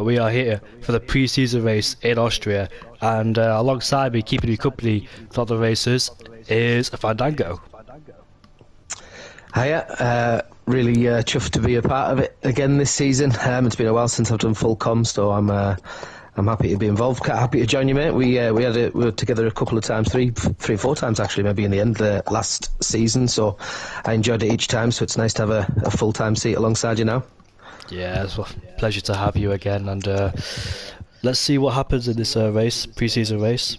We are here for the pre-season race in Austria, and alongside me, keeping you company throughout the races, is Fandango. Hiya, really chuffed to be a part of it again this season. It's been a while since I've done full comms, so I'm happy to be involved. Happy to join you, mate. We were together a couple of times, three or four times actually, maybe in the end last season. So I enjoyed it each time. So it's nice to have a full-time seat alongside you now. Yeah, it's a pleasure to have you again, and let's see what happens in this race, pre-season race.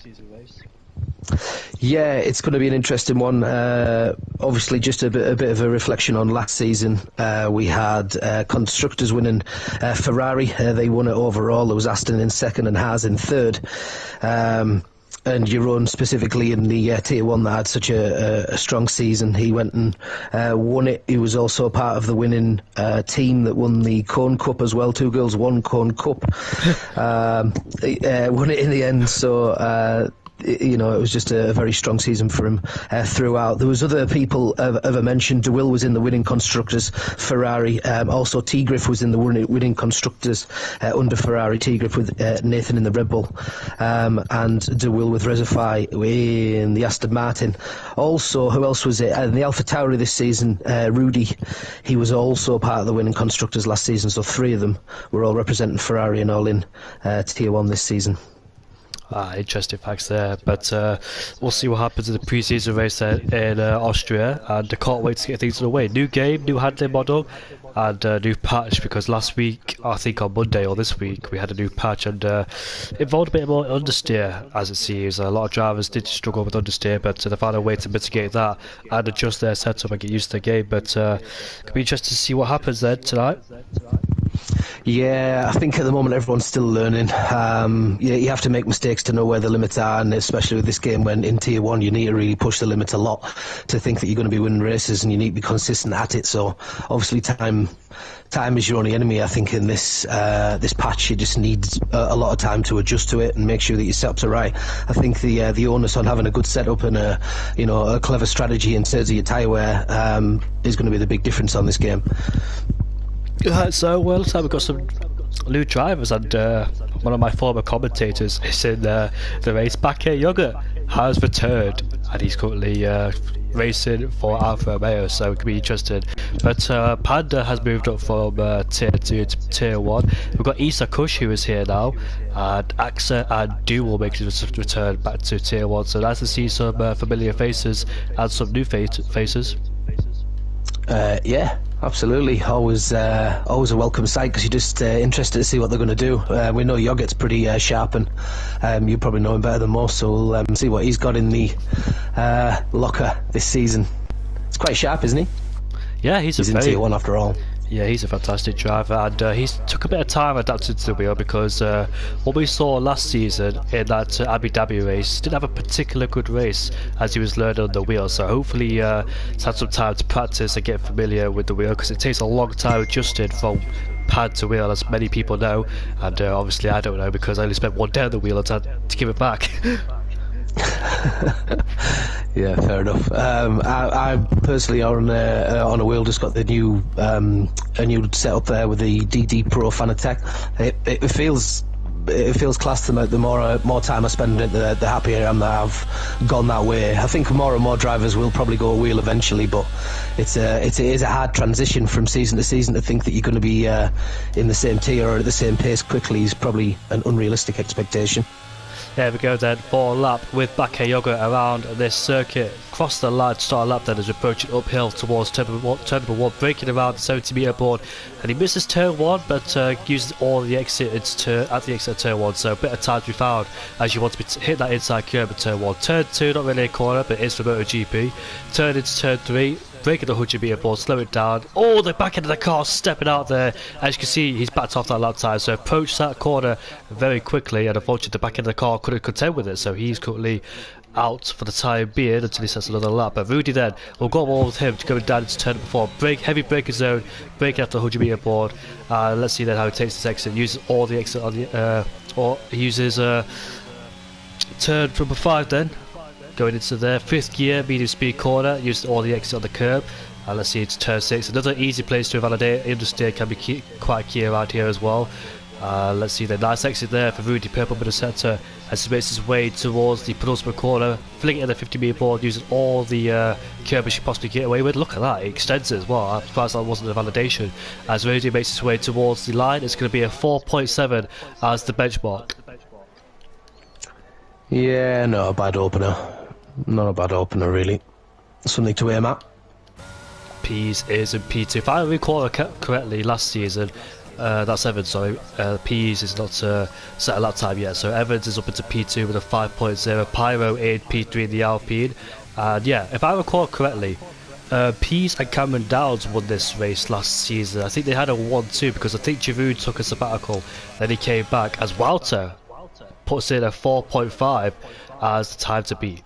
Yeah, it's going to be an interesting one. Obviously, just a bit of a reflection on last season. We had constructors winning Ferrari. They won it overall. There was Aston in second and Haas in third. And Jeroen specifically in the Tier 1 that had such a strong season. He went and won it. He was also part of the winning team that won the Cone Cup as well. 2 girls, 1 Cone Cup. Won it in the end, so... it was just a very strong season for him throughout. There was other people of a mention. De Will was in the winning constructors, Ferrari. Also, T-Griff was in the winning constructors under Ferrari. T-Griff with Nathan in the Red Bull, and De Will with Resify in the Aston Martin. Also, who else was it? In the Alpha Tauri this season, Rudy. He was also part of the winning constructors last season. So 3 of them were all representing Ferrari and all in Tier 1 this season. Interesting facts there, but we'll see what happens in the pre-season race there in Austria, and I can't wait to get things underway. New game, new handling model, and new patch, because last week, I think on Monday or this week, we had a new patch, and involved a bit more understeer, as it seems. A lot of drivers did struggle with understeer, but they found a way to mitigate that and adjust their setup and get used to the game. But it'll be interesting to see what happens then tonight. Yeah, I think at the moment everyone's still learning. You have to make mistakes to know where the limits are, and especially with this game when in Tier 1 you need to really push the limit a lot to think that you're going to be winning races, and you need to be consistent at it. So obviously time is your only enemy. I think in this patch you just need a lot of time to adjust to it and make sure that your setups are right. I think the onus on having a good setup and a clever strategy in terms of your tyre wear is going to be the big difference on this game. So, looks like we've got some new drivers, and one of my former commentators is in the race. Bakke Yogurt has returned, and he's currently racing for Alfa Romeo, so it could be interesting. But Panda has moved up from Tier 2 to Tier 1. We've got Isa Kush, who is here now, and Axa and Dual makes his return back to Tier 1, so nice to see some familiar faces and some new faces. Yeah, absolutely. Always a welcome sight, because you're just interested to see what they're going to do. We know Yogurt's pretty sharp, and you probably know him better than most, so we'll see what he's got in the locker this season. It's quite sharp, isn't he? Yeah, he's in Tier 1 after all. Yeah, he's a fantastic driver, and he's took a bit of time adapting to the wheel, because what we saw last season in that Abu Dhabi race didn't have a particular good race as he was learning on the wheel. So hopefully he's had some time to practice and get familiar with the wheel, because it takes a long time adjusting from pad to wheel, as many people know, and obviously I don't know, because I only spent 1 day on the wheel and had to give it back. Yeah, fair enough. I personally on a wheel just got the new a new setup there with the DD Pro Fanatec. It feels class to me. The more time I spend in it, the happier I am that I've gone that way. I think more and more drivers will probably go a wheel eventually, but it is a hard transition from season to season. To think that you're going to be in the same tier or at the same pace quickly is probably an unrealistic expectation. There we go then, for a lap with Bakke Yogurt around this circuit. Cross the line, start a lap then as we approach it uphill towards turn number 1, breaking around the 70-metre board. And he misses turn 1, but uses all the exits at the exit of turn 1, so a bit of time to be found as you want to hit that inside curve at turn 1. Turn 2, not really a corner, but it is for MotoGP. Turn into turn 3. Breaking the 100-metre board, slow it down. Oh, the back end of the car stepping out there. As you can see, he's backed off that lap time, so approached that corner very quickly, and unfortunately the back end of the car couldn't contend with it, so he's currently out for the time being until he sets another lap. But Rudy then will go on with him to going down into turn 4. Heavy braking zone, braking after the 100-metre board. Let's see then how he takes this exit. Uses all the exit on the or he uses turn number 5 then. Going into their 5th gear, medium speed corner, used all the exit on the curb. Let's see, it's turn 6. Another easy place to invalidate. Understeer can be quite key around here as well. Let's see the nice exit there for Rudy Purple in the centre as he makes his way towards the penultimate corner, filling it in the 50-metre board, using all the curb he should possibly get away with. Look at that, it extends it as well. I'm surprised that wasn't a validation. As Rudy makes his way towards the line, it's going to be a 4.7 as the benchmark. Yeah, not a bad opener. Not a bad opener, really. Something to aim at. Pease is in P2. If I recall correctly, last season, that's Evans, sorry. Pease is not set a lap time yet, so Evans is up into P2 with a 5.0. Pyro in P3 in the Alpine. And yeah, if I recall correctly, Pease and Cameron Downs won this race last season. I think they had a 1-2 because I think Giroud took a sabbatical, then he came back as Walter puts in a 4.5 as the time to beat.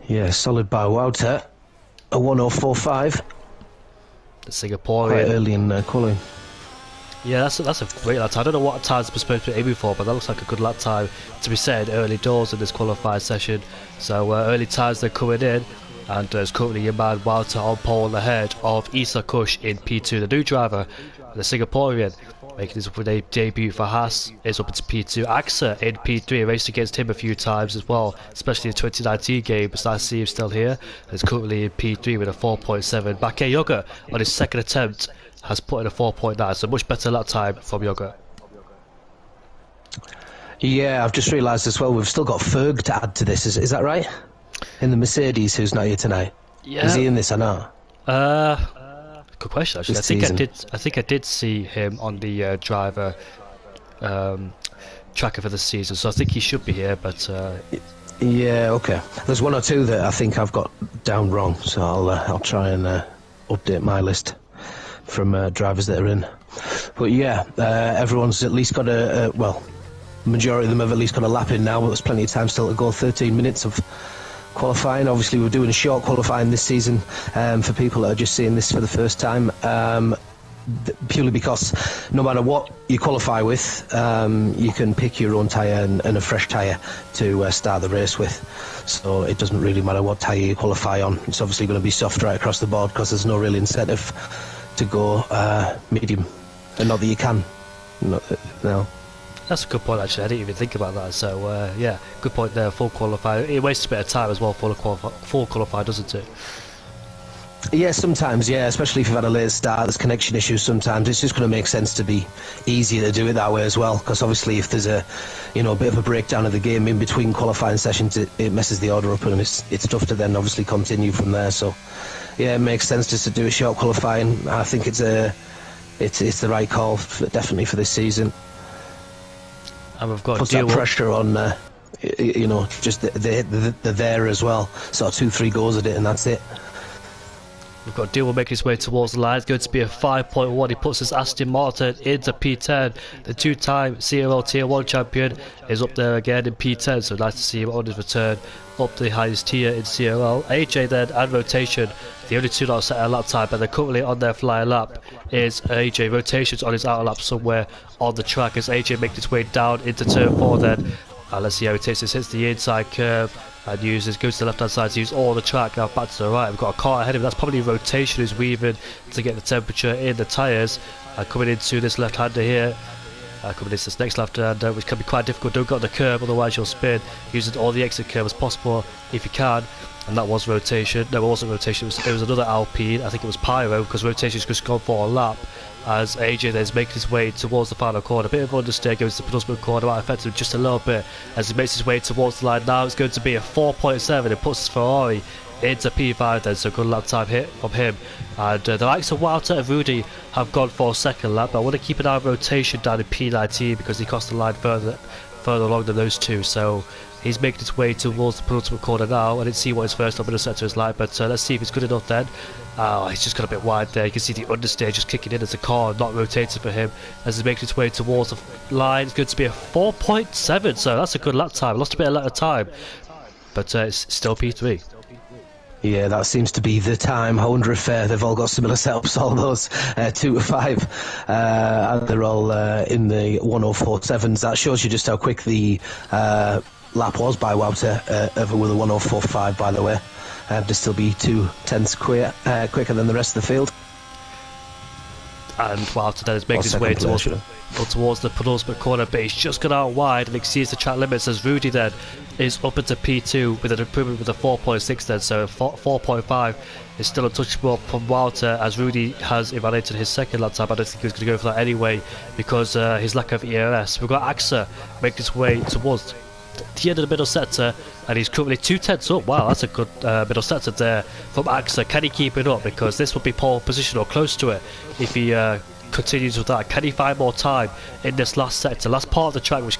Yeah, solid by Wouter. A 1:04.5. The Singaporean. Quite early in qualifying. Yeah, that's a great lap time. I don't know what times we're supposed to be aiming for, but that looks like a good lap time to be set early doors in this qualifying session. So early times they're coming in, and there's currently your man Wouter on pole ahead of Issa Kush in P2. The new driver, the Singaporean, making his debut for Haas, is up into P2. AXA in P3, raced against him a few times as well, especially in the 2019 game, but I see him still here. He's currently in P3 with a 4.7. Bakayoko on his second attempt has put in a 4.9, so much better lap time from Yoga. Yeah, I've just realised as well, we've still got Ferg to add to this, is that right? In the Mercedes, who's not here tonight. Yeah. Is he in this or not? Good question, actually. I think I did see him on the driver tracker for the season, so I think he should be here. But yeah, okay. There's one or two that I think I've got down wrong, so I'll try and update my list from drivers that are in. But yeah, everyone's at least got well, majority of them have at least got a lap in now, but there's plenty of time still to go. 13 minutes of qualifying. Obviously we're doing short qualifying this season for people that are just seeing this for the first time, purely because no matter what you qualify with, you can pick your own tyre and a fresh tyre to start the race with, so it doesn't really matter what tyre you qualify on. It's obviously going to be soft right across the board because there's no real incentive to go medium, and not that you can. No. That's a good point, actually. I didn't even think about that. So yeah, good point there. Full qualify. It wastes a bit of time as well. Full qualify, doesn't it? Yeah, sometimes. Yeah, especially if you've had a late start. There's connection issues. Sometimes it's just going to make sense to be easier to do it that way as well. Because obviously, if there's a bit of a breakdown of the game in between qualifying sessions, it messes the order up, and it's tough to then obviously continue from there. So yeah, it makes sense just to do a short qualifying. I think it's the right call, definitely for this season. And we've got puts that pressure on, just they're there as well. Sort of 2-3 goes at it, and that's it. We've got Dewar making his way towards the line. It's going to be a 5.1. He puts his Aston Martin into P10. The two-time CRL Tier 1 champion is up there again in P10, so nice to see him on his return up the highest tier in CRL. AJ then and Rotation, the only two that are set a lap time, but they're currently on their fly lap, is AJ. Rotation's on his outer lap somewhere on the track as AJ makes his way down into turn 4 then. Let's see how he takes this, hits the inside curve and goes to the left hand side to use all the track. Now back to the right, we've got a car ahead of him. That's probably Rotation who's weaving to get the temperature in the tyres. Coming into this left hander here, coming into this next left hander, which can be quite difficult. Don't go on the curb, otherwise you'll spin. Using all the exit curve as possible if you can. And that was Rotation. No, it wasn't Rotation, it was another Alpine. I think it was Pyro, because Rotation's just gone for a lap as AJ then is making his way towards the final corner. A bit of understeer, goes to the penultimate corner, might affect him just a little bit as he makes his way towards the line. Now it's going to be a 4.7. It puts his Ferrari into P5 then, so good lap time hit from him. And the likes of Walter and Rudy have gone for a second lap, but I want to keep an eye on Rotation down in P19 because he crossed the line further along than those two. So he's making his way towards the penultimate corner now. I didn't see what his first up in the sector is like, but let's see if it's good enough then. Oh, he's just got a bit wide there. You can see the understeer just kicking in as the car not rotating for him as he's making his way towards the line. It's going to be a 4.7, so that's a good lap time. Lost a bit of lap time, but it's still P3. Yeah, that seems to be the time. I wonder if they've all got similar setups, all those 2 to 5, and they're all in the 1:04.7s. That shows you just how quick the lap was by Wouter, with a 1:04.5, by the way. To still be 2/10 quicker than the rest of the field. And Wouter then is making his way towards the penultimate corner, but he's just gone out wide and exceeds the track limits as Rudy then is up into P2 with an improvement with a 4.6 then, so 4.5 is still untouchable from Wouter as Rudy has invalidated his second lap time. I don't think he was going to go for that anyway because his lack of ERS. We've got Axa making his way towards the end of the middle sector and he's currently 2/10 up. Wow, that's a good middle sector there from Axa. Can he keep it up? Because this would be pole position or close to it if he continues with that. Can he find more time in this last sector, last part of the track, which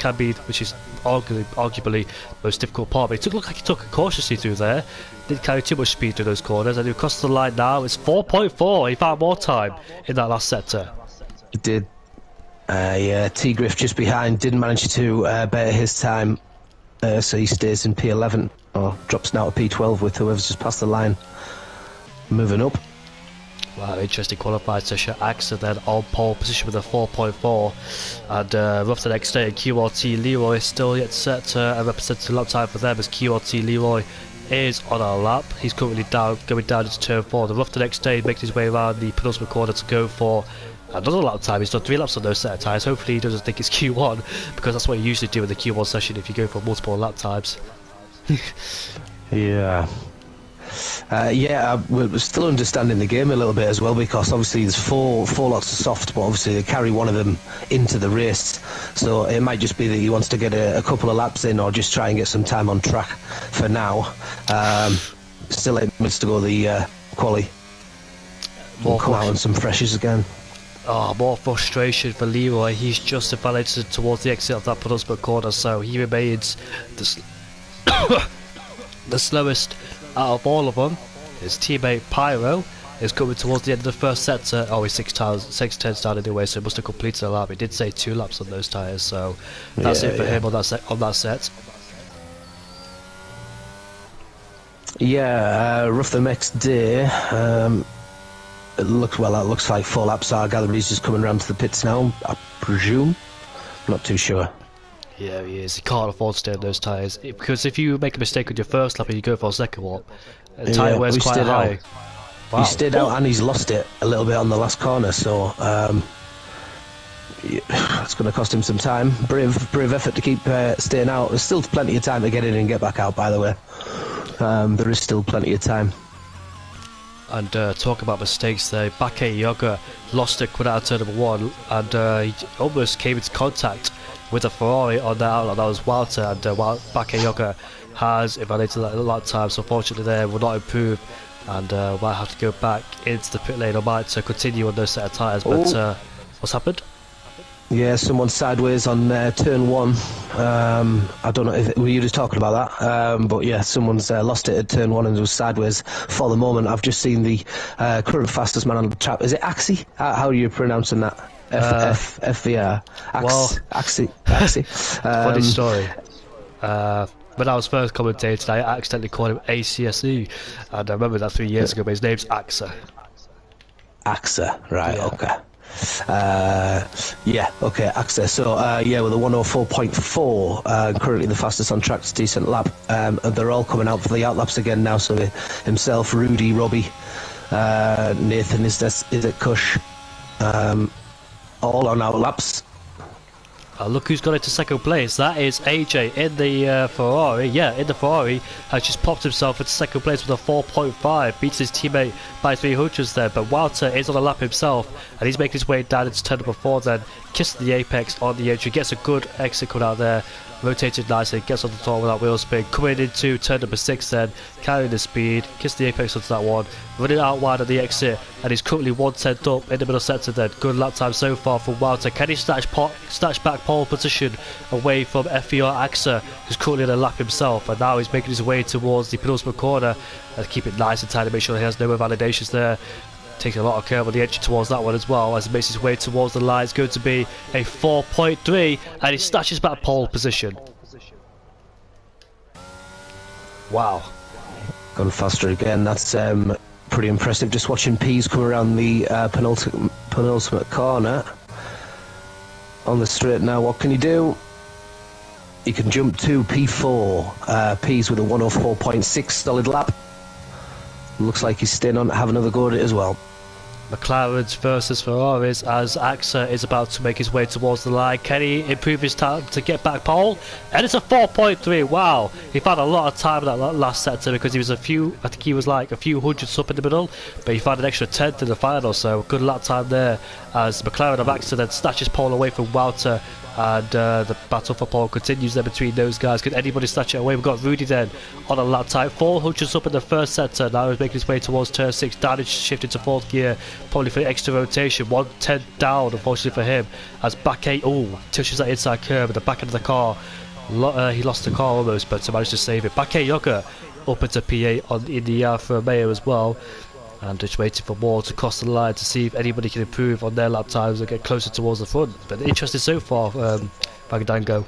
is arguably the most difficult part? But it looked like he took it cautiously through there, didn't carry too much speed through those corners, and he crossed the line now. It's 4.4. He found more time in that last sector. He did. T-Griff just behind didn't manage to better his time, so he stays in P11 or drops now to P12 with whoever's just passed the line moving up. Wow, interesting qualified session. Axa then on pole position with a 4.4, and rough the next day. QRT Leroy still yet set a representative lap time for them as QRT Leroy is on a lap. He's currently going down into turn 4. The rough the next day making his way around the penultimate corner to go for another lap time. He's done 3 laps on those set of tyres. Hopefully he doesn't think it's Q1 because that's what you usually do in the Q1 session if you go for multiple lap times. Yeah. We're still understanding the game a little bit as well because obviously there's four lots of soft, but obviously they carry one of them into the race, so it might just be that he wants to get a couple of laps in or just try and get some time on track for now. Still aims to go the quali. We'll come out on some freshers again. Oh, more frustration for Leroy. He's just invalidated towards the exit of that penultimate corner, so he remains the slowest out of all of them. His teammate Pyro is coming towards the end of the first sector. Oh, he's 6/10 down anyway, so he must have completed a lap. He did say 2 laps on those tyres, so that's it for him on that set. Rough the next day. It looks like 4 laps. I gather he's just coming around to the pits now, I presume. Not too sure. Yeah, he is. He can't afford to stay on those tyres because if you make a mistake on your first lap and you go for a second one, the tyre wear's quite high. Wow. He stayed out and he's lost it a little bit on the last corner, so it's going to cost him some time. Brave effort to keep staying out. There's still plenty of time to get in and get back out, by the way. There is still plenty of time. And talk about mistakes there. Bakayoko lost it coming out of turn number 1, and he almost came into contact with a Ferrari on that outlet. That was Wouter, and Bakayoko has invalidated that lap time, so unfortunately there will not improve, and might have to go back into the pit lane or might continue on those set of tyres. But what's happened? Yeah, someone sideways on turn 1. I don't know if were you just talking about that, but yeah, someone's lost it at turn 1 and was sideways for the moment. I've just seen the current fastest man on the track. Is it Axie? How are you pronouncing that? FVR. Axie. Funny story. When I was first commentating, I accidentally called him ACSE, and I remember that 3 years ago, but his name's Axa. Axa, right, okay. Access. So with a 104.4, currently the fastest on track, decent lap. And they're all coming out for the outlaps again now. So himself, Rudy, Robbie, Nathan is at Cush, all on outlaps. Look who's got into second place. That is AJ in the Ferrari. Yeah, in the Ferrari, has just popped himself into second place with a 4.5. Beats his teammate by 300s there. But Wouter is on a lap himself, and he's making his way down into turn number 4 then. Kissing the apex on the entry. Gets a good exit cut out there. Rotated nicely. Gets on the top without wheel spin. Coming into turn number 6 then. Carrying the speed. Kissing the apex onto that one. Running out wide on the exit. And he's currently 1/10 up in the middle sector then. Good lap time so far from Wouter. Can he snatch back pole position away from FER Axa, who's currently on a lap himself, and now he's making his way towards the penultimate corner and keep it nice and tight to make sure he has no invalidations there. Taking a lot of curve on the entry towards that one as well as he makes his way towards the line. It's going to be a 4.3 and he snatches back pole position. Wow. Gone faster again. That's pretty impressive. Just watching Peas come around the penultimate corner on the straight now. What can he do? He can jump to P4. Peas with a 104.6 solid lap. Looks like he's staying on to have another go at it as well. McLaren's versus Ferraris as AXA is about to make his way towards the line. Can he improve his time to get back pole? And it's a 4.3. Wow, he found a lot of time in that last sector because he was I think he was like a few hundredths up in the middle, but he found an extra 10th in the final, so good lap time there as McLaren of AXA then snatches pole away from Wouter. And the battle for pole continues there between those guys. Could anybody snatch it away? We've got Rudy then on a lap time. 400s up in the first sector. Now he's making his way towards turn 6. Down shifted to 4th gear, probably for extra rotation. 110 down, unfortunately for him. As back 8, touches that inside curb at the back end of the car. He lost the car almost, but managed to save it. Back 8 Yoga up into P8 in the Alfa Romeo as well. And just waiting for more to cross the line to see if anybody can improve on their lap times and get closer towards the front. But interesting so far, Magadango.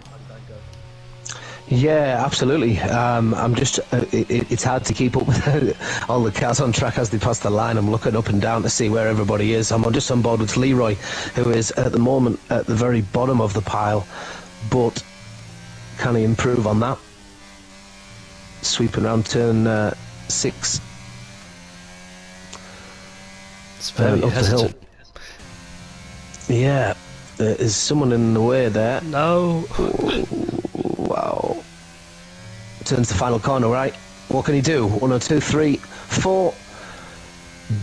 Yeah, absolutely. I'm just, it's hard to keep up with all the cars on track as they pass the line. I'm looking up and down to see where everybody is. I'm just on board with Leroy, who is at the moment at the very bottom of the pile. But can he improve on that? Sweeping around turn 6. It's very hesitant. Yeah, there is someone in the way there. No. Wow. Turns the final corner, right? What can he do? 1 or 2, 3, 4.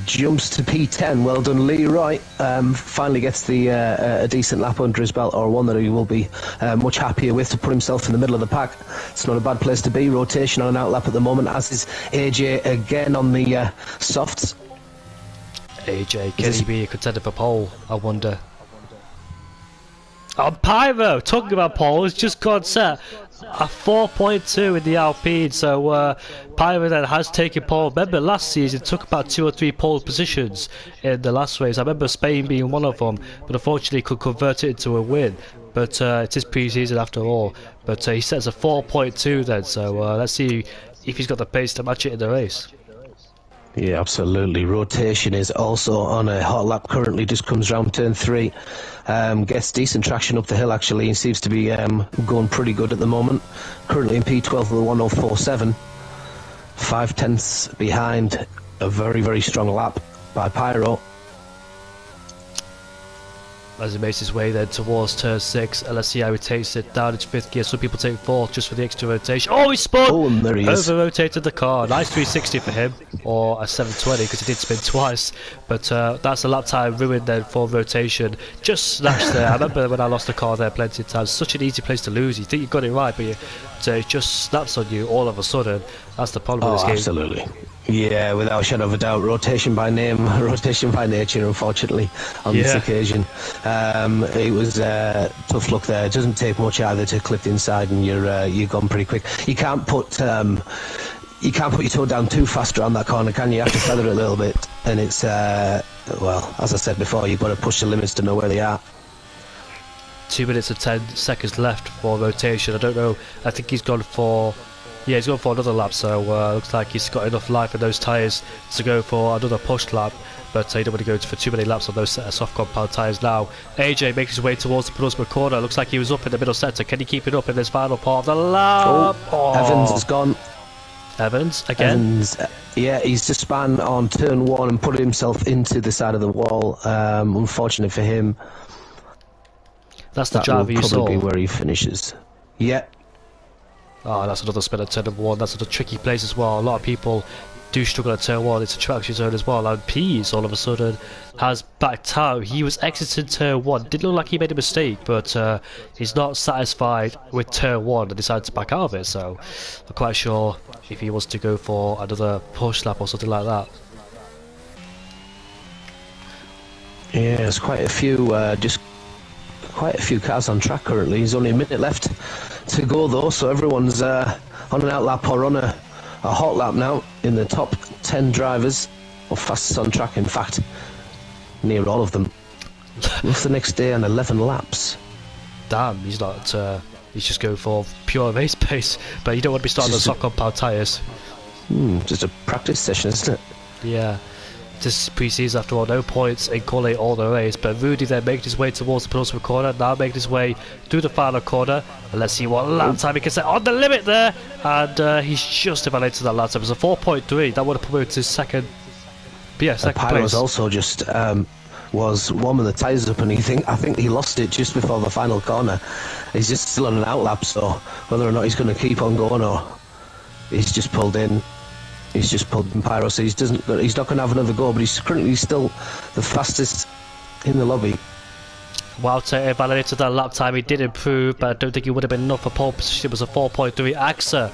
Jumps to P10. Well done, Leroy. Finally gets the a decent lap under his belt, or one that he will be much happier with to put himself in the middle of the pack. It's not a bad place to be. Rotation on an outlap at the moment, as is AJ again on the softs. AJ, can he be a contender for pole? I wonder. Oh, Pyro, talking about pole, has just got set a 4.2 in the Alpine, so Pyro then has taken pole. Remember last season took about 2 or 3 pole positions in the last race. I remember Spain being one of them, but unfortunately could convert it into a win. But it is pre-season after all. But he sets a 4.2 then, so let's see if he's got the pace to match it in the race. Yeah, absolutely. Rotation is also on a hot lap currently, just comes round turn 3. Gets decent traction up the hill actually, and seems to be going pretty good at the moment. Currently in P12 with a 1:04.7. 5 tenths behind a very, very strong lap by Pyro. As he makes his way then towards turn 6, and let's see how he takes it down into 5th gear. Some people take 4th just for the extra rotation. Oh, he spun! Oh, and there he is. Over-rotated the car. Nice 360 for him, or a 720 because he did spin twice. But that's a lap time ruined then for rotation. Just snatched there. I remember when I lost the car there plenty of times. Such an easy place to lose. You think you've got it right, but it just snaps on you all of a sudden. That's the problem with this game. Absolutely. Yeah, without a shadow of a doubt. Rotation by name, rotation by nature, unfortunately, on this occasion. It was tough luck there. It doesn't take much either to clip the inside, and you're gone pretty quick. You can't put your toe down too fast around that corner, can you? You have to feather it a little bit, and it's well, as I said before, you've got to push the limits to know where they are. 2 minutes and 10 seconds left for rotation. I don't know. I think he's gone for. Yeah, he's going for another lap, so looks like he's got enough life in those tyres to go for another push lap, but he don't want to go for too many laps on those soft compound tyres now. AJ makes his way towards the penultimate corner. Looks like he was up in the middle sector. Can he keep it up in this final part of the lap? Evans has gone. Evans again? Evans, yeah, he's just span on turn 1 and put himself into the side of the wall. Unfortunate for him. That's the driver you saw. That will probably be where he finishes. Yeah. Oh, that's another spin at turn 1. That's a tricky place as well. A lot of people do struggle at turn 1. It's a traction zone as well. And Pease all of a sudden has backed out. He was exiting turn 1. Didn't look like he made a mistake, but he's not satisfied with turn 1 and decided to back out of it. So I'm quite sure if he wants to go for another push lap or something like that. Yeah, there's quite a few cars on track currently. There's only a minute left to go though, so everyone's on an outlap or on a hot lap now in the top 10 drivers, or fastest on track in fact, near all of them. What's the next day on 11 laps? Damn, he's not, he's just going for pure race pace, but you don't want to be starting on soft compound tyres. Just a practice session, isn't it? Yeah. This is pre-season after all, no points in quality all the race, but Rudy then making his way towards the penultimate corner, now making his way through the final corner, and let's see what lap time he can set on the limit there, and he's just evaluated that lap time. It was a 4.3, that would have promoted to second. But yeah, second Pyro's place. also just was warming the tyres up, and I think he lost it just before the final corner. He's just still on an outlap, so whether or not he's going to keep on going or he's just pulled in. He's just pulled in Pyro, so he's not going to have another go, but he's currently still the fastest in the lobby. Walter invalidated that lap time. He did improve, but I don't think it would have been enough for pole position. It was a 4.3. AXA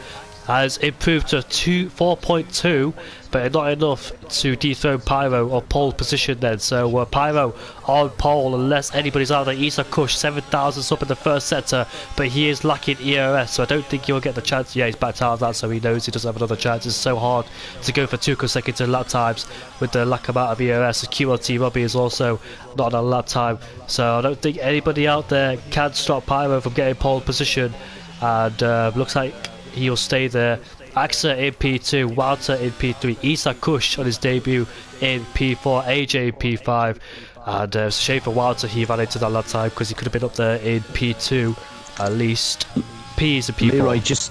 has improved to 4.2, but not enough to dethrone Pyro on pole position then. So Pyro on pole, unless anybody's out there. Isa Kush, 7,000 up in the first sector, but he is lacking ERS, so I don't think he'll get the chance. Yeah, he's backed out of that, so he knows he doesn't have another chance. It's so hard to go for 2 consecutive lap times with the lack amount of ERS. QLT Robbie is also not on a lap time, so I don't think anybody out there can stop Pyro from getting pole position, and looks like he'll stay there. AXA in P2, Walter in P3, Isa Kush on his debut in P4, AJ in P5, and it's a shame for Walter he validated that lap time because he could have been up there in P2 at least. P's and P4.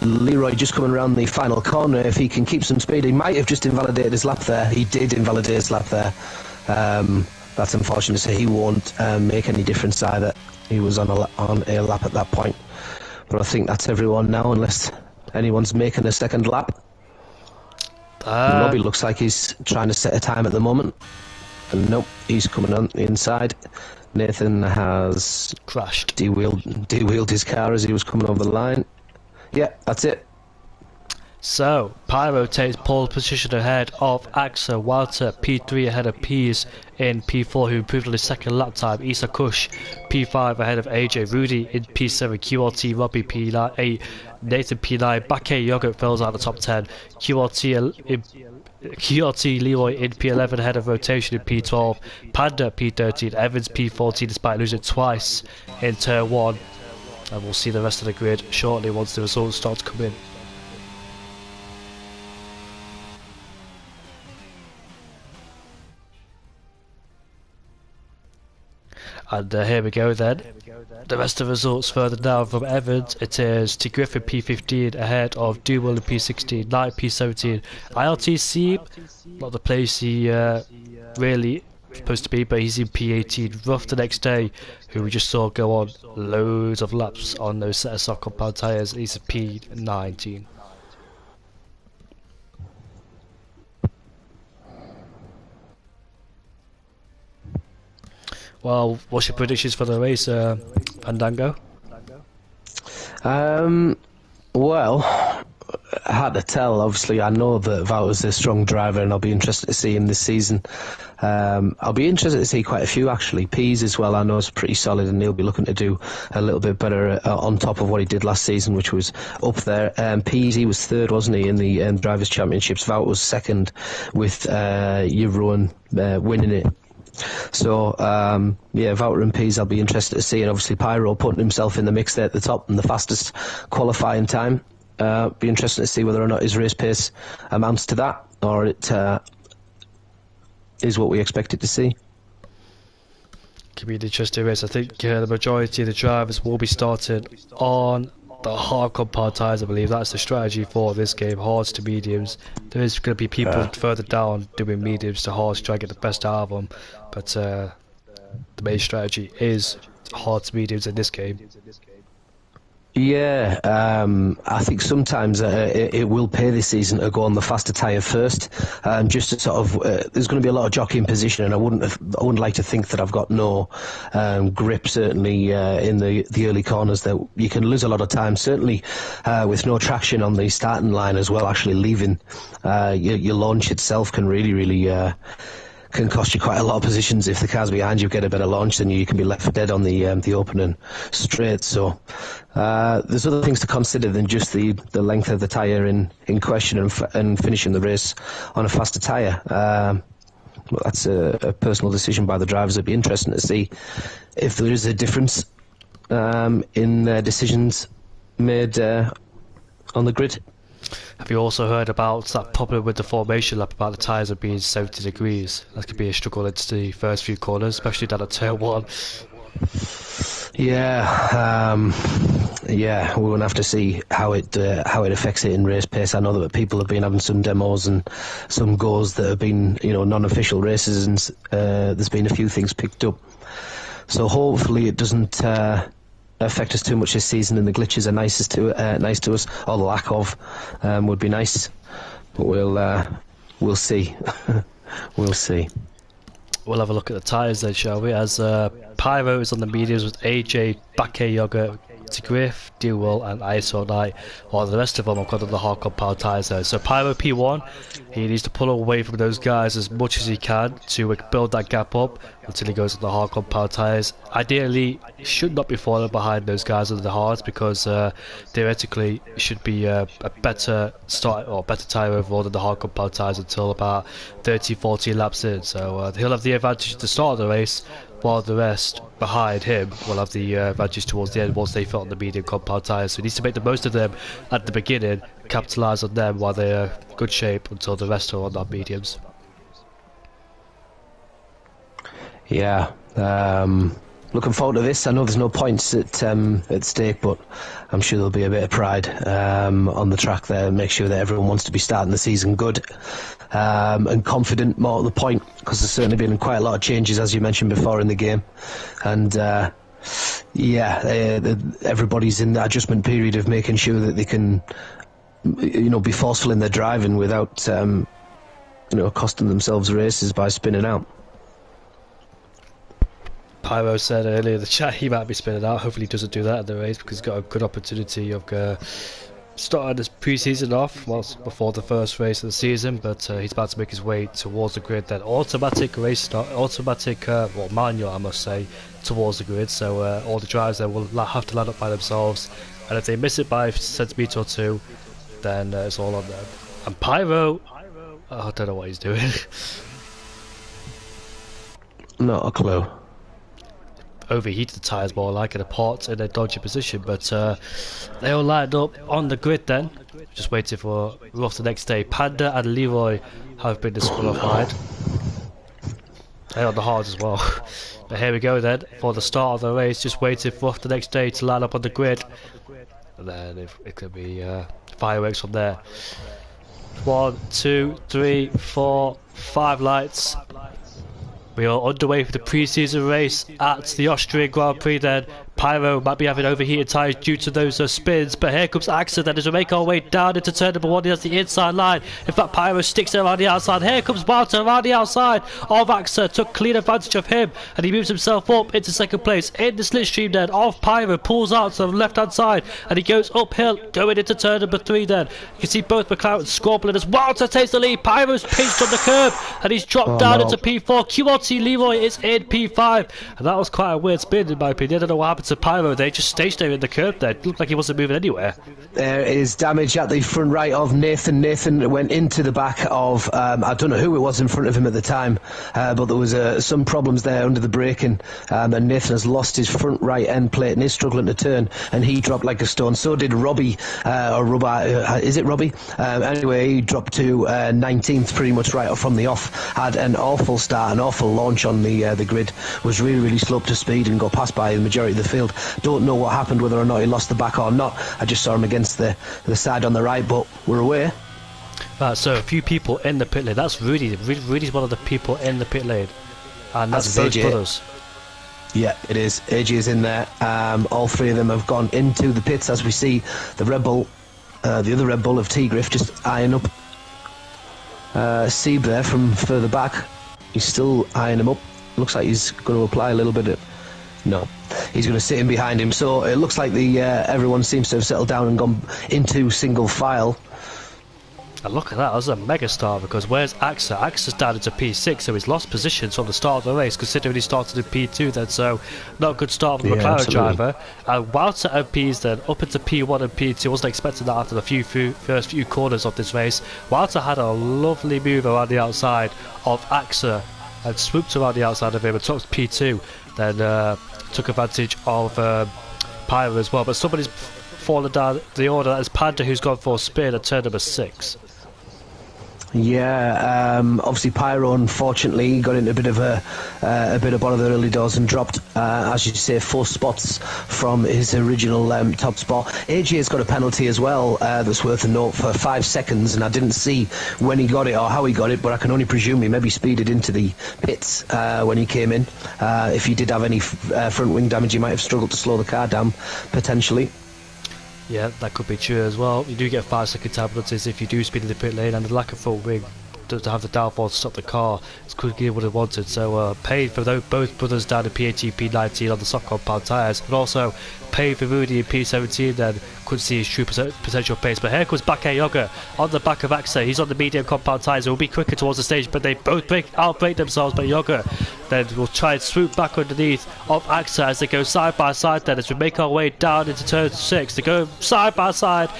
Leroy just coming around the final corner. If he can keep some speed, he might have just invalidated his lap there. He did invalidate his lap there. That's unfortunate, so he won't make any difference either. He was on a lap at that point. But I think that's everyone now, unless anyone's making a second lap. Robbie looks like he's trying to set a time at the moment. And nope, he's coming on the inside. Nathan has crashed. De-wheeled his car as he was coming over the line. Yeah, that's it. So, Pyro takes pole position ahead of AXA, Walter P3 ahead of Peas in P4, who improved on his second lap time. Isa Kush P5 ahead of AJ, Rudy in P7, QRT Robbie P8, Nathan P9, Bakke Yogurt fills out the top 10, QRT Leroy in P11 ahead of Rotation in P12, Panda P13, Evans P14 despite losing twice in turn 1, and we'll see the rest of the grid shortly once the results start to come in. And here we go then. The rest of the results further down from Evans. It is T. Griffin P15 ahead of Dewell in P16, Knight P17. ILTC, not the place he really supposed to be, but he's in P18. Ruff the next day, who we just saw go on loads of laps on those set of soft compound tyres. He's a P19. Well, what's your predictions for the race, Fandango? Well, hard to tell. Obviously, I know that Wouter's a strong driver, and I'll be interested to see him this season. I'll be interested to see quite a few, actually. Pease as well, I know is pretty solid, and he'll be looking to do a little bit better on top of what he did last season, which was up there. Pease, he was third, wasn't he, in the Drivers' Championships. Wouter was second with Yvroen winning it. So, yeah, Wouter and Pease I'll be interested to see, and obviously Pyro putting himself in the mix there at the top and the fastest qualifying time. Be interested to see whether or not his race pace amounts to that, or it is what we expected to see. Could be an interesting race. I think the majority of the drivers will be starting on the hard compound tyres. I believe that's the strategy for this game, hards to mediums. There is going to be people further down doing mediums to hards to try and get the best out of them, but the main strategy is hard to mediums in this game. Yeah, I think sometimes it will pay this season to go on the faster tyre first, just to sort of. There's going to be a lot of jockeying position, and I wouldn't like to think that I've got no grip. Certainly in the early corners, that you can lose a lot of time. Certainly with no traction on the starting line as well. Actually leaving your launch itself can really. Can cost you quite a lot of positions. If the cars behind you get a better launch, then you can be left for dead on the opening straight. So there's other things to consider than just the length of the tyre in question and finishing the race on a faster tyre. Well, that's a personal decision by the drivers. It'd be interesting to see if there is a difference in decisions made on the grid. Have you also heard about that problem with the formation lap about the tyres being 70 degrees? That could be a struggle into the first few corners, especially down at turn 1. Yeah, we're gonna have to see how it affects it in race pace. I know that people have been having some demos and some goals that have been, non-official races, and there's been a few things picked up. So hopefully it doesn't affect us too much this season, and the glitches are nice to us, or the lack of would be nice. But we'll see. We'll see. We'll have a look at the tyres then, shall we? As Pyro is on the mediums with AJ, Bakayogurt, Griff, Dual and ISO Knight, while the rest of them have got on the hardcore power tyres there. So Pyro P1, he needs to pull away from those guys as much as he can to build that gap up until he goes on the hardcore power tyres. Ideally, he should not be falling behind those guys on the hards, because theoretically it should be a better start or better tyre overall than the hardcore power tyres until about 30-40 laps in. So he'll have the advantage at the start of the race, while the rest behind him will have the advantage towards the end once they fit on the medium compound tyres. So he needs to make the most of them at the beginning, capitalise on them while they're in good shape until the rest are on our mediums. Yeah, looking forward to this. I know there's no points at stake, but I'm sure there'll be a bit of pride on the track there, and make sure that everyone wants to be starting the season good and confident, more to the point, because there's certainly been quite a lot of changes, as you mentioned before, in the game. And everybody's in the adjustment period of making sure that they can be forceful in their driving without costing themselves races by spinning out. Pyro said earlier in the chat he might be spinning out. Hopefully he doesn't do that in the race, because he's got a good opportunity of starting his pre-season off before the first race of the season, but he's about to make his way towards the grid. Then automatic race start, manual, I must say, towards the grid. So all the drivers there will have to line up by themselves, and if they miss it by a centimetre or two, then it's all on them. And Pyro, I don't know what he's doing. Not a clue. Overheated the tyres more like, in a pot in a dodgy position, but they all lined up on the grid then, just waiting for Rough the next day. Panda and Leroy have been disqualified. They're on the hards as well. But here we go then, for the start of the race, just waiting for Rough the next day to line up on the grid, and then it could be fireworks from there. 1, 2, 3, 4, 5 lights. We are underway for the pre-season race at the Austrian Grand Prix then. Pyro might be having overheated tyres due to those spins, but here comes Axa then as we make our way down into turn number 1. He has the inside line. In fact, Pyro sticks there around the outside. Here comes Walter around the outside of Axa, took clean advantage of him, and he moves himself up into second place in the slipstream then of Pyro. Pulls out to the left hand side, and he goes uphill going into turn number 3 then. You can see both McLaren squabbling as Walter takes the lead. Pyro's pinched on the curb, and he's dropped down into P4. QRT Leroy is in P5, and that was quite a weird spin in my opinion. I don't know what happened to Pyro. They just stationary in the curb there. It looked like he wasn't moving anywhere. There is damage at the front right of Nathan. Nathan went into the back of I don't know who it was in front of him at the time, but there was some problems there under the braking, and Nathan has lost his front right end plate and is struggling to turn, and he dropped like a stone. So did Robbie, or Robert, is it Robbie? Anyway, he dropped to 19th pretty much right from the off. Had an awful start, an awful launch on the grid, was really slow up to speed and got passed by the majority of the field. Don't know what happened, whether or not he lost the back or not. I just saw him against the side on the right, but we're away. Right, so a few people in the pit lane. That's Rudy's one of the people in the pit lane, and that's both AJ. brothers. Yeah, it is. AJ is in there. All three of them have gone into the pits, as we see the Red Bull, the other Red Bull of T-Griff, just eyeing up Sieb there from further back. He's still eyeing him up. Looks like he's going to apply a little bit of... No, he's going to sit in behind him. So it looks like everyone seems to have settled down and gone into single file. And look at that, that's a mega star, because where's Axa? Axa's down into P6, so he's lost positions from the start of the race, considering he started in P2 then, so not a good start for the McLaren driver. And Walter and P's then up into P1 and P2. Wasn't expecting that after the first few corners of this race. Walter had a lovely move around the outside of Axa and swooped around the outside of him and took P2, then took advantage of Pyro as well. But somebody's fallen down the order. That is Panda, who's gone for a spin at turn number 6. Yeah, obviously Pyro, unfortunately, got into a bit of bother the early doors and dropped, as you say, 4 spots from his original top spot. AJ's got a penalty as well that's worth a note for 5 seconds, and I didn't see when he got it or how he got it, but I can only presume he maybe speeded into the pits when he came in. If he did have any front wing damage, he might have struggled to slow the car down, potentially. Yeah, that could be true as well. You do get 5-second time penalties if you do speed in the pit lane, and the lack of front wing to have the downforce to stop the car could give what it wanted. So paid for both brothers down in P18, P19 on the soft compound tyres, but also paid for Rudy in P17 then could see his true potential pace. But here comes Bakayoko on the back of Axa. He's on the medium compound tyres. It will be quicker towards the stage, but they both outbrake themselves. But Yoga then will try and swoop back underneath of Axa as they go side by side then as we make our way down into turn 6. They go side by side.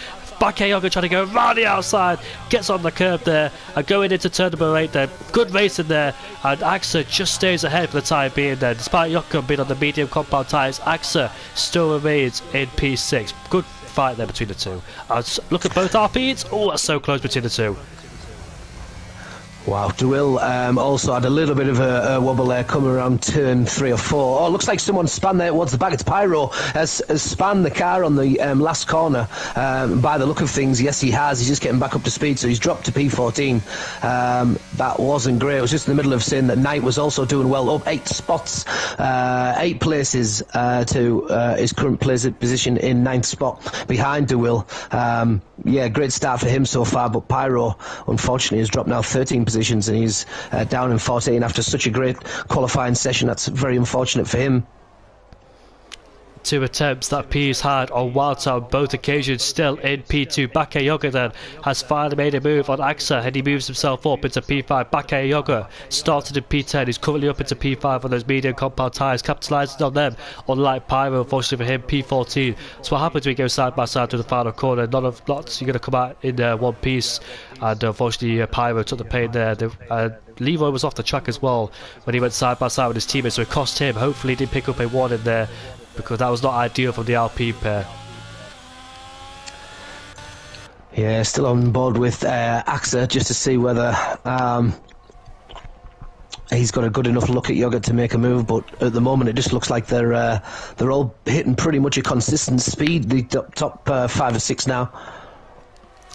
Bakayoko trying to go around the outside, gets on the curb there, and going into turn number 8 there. Good racing there, and Axa just stays ahead for the time being there. Despite Yoko being on the medium compound tyres, Axa still remains in P6. Good fight there between the two. Look at both RPs. Oh, that's so close between the two. Wow, DeWill also had a little bit of a wobble there coming around turn 3 or 4. Oh, looks like someone spun there towards the back. It's Pyro has spun the car on the last corner. By the look of things, yes, he has. He's just getting back up to speed, so he's dropped to P14. That wasn't great. It was just in the middle of saying that Knight was also doing well, up 8 spots, 8 places to his current position in 9th spot behind DeWill. Yeah, great start for him so far, but Pyro, unfortunately, has dropped now 13 positions, and he's down in 14 after such a great qualifying session. That's very unfortunate for him. 2 attempts that P's had on Walter on both occasions, still in P2. Bakayoko then has finally made a move on Axa, and he moves himself up into P5. Bakayoko started in P10, he's currently up into P5 on those medium compound tyres, capitalising on them, unlike Pyro, unfortunately for him, P14. So what happens when we go side by side to the final corner? Lots you're going to come out in one piece, and unfortunately Pyro took the pain there. Leroy was off the track as well when he went side by side with his teammates, so it cost him. Hopefully he did pick up a warning there, because that was not ideal from the Alpine pair. Yeah, still on board with Axa just to see whether he's got a good enough look at Yoga to make a move, but at the moment it just looks like they're all hitting pretty much a consistent speed, the top 5 or 6 now.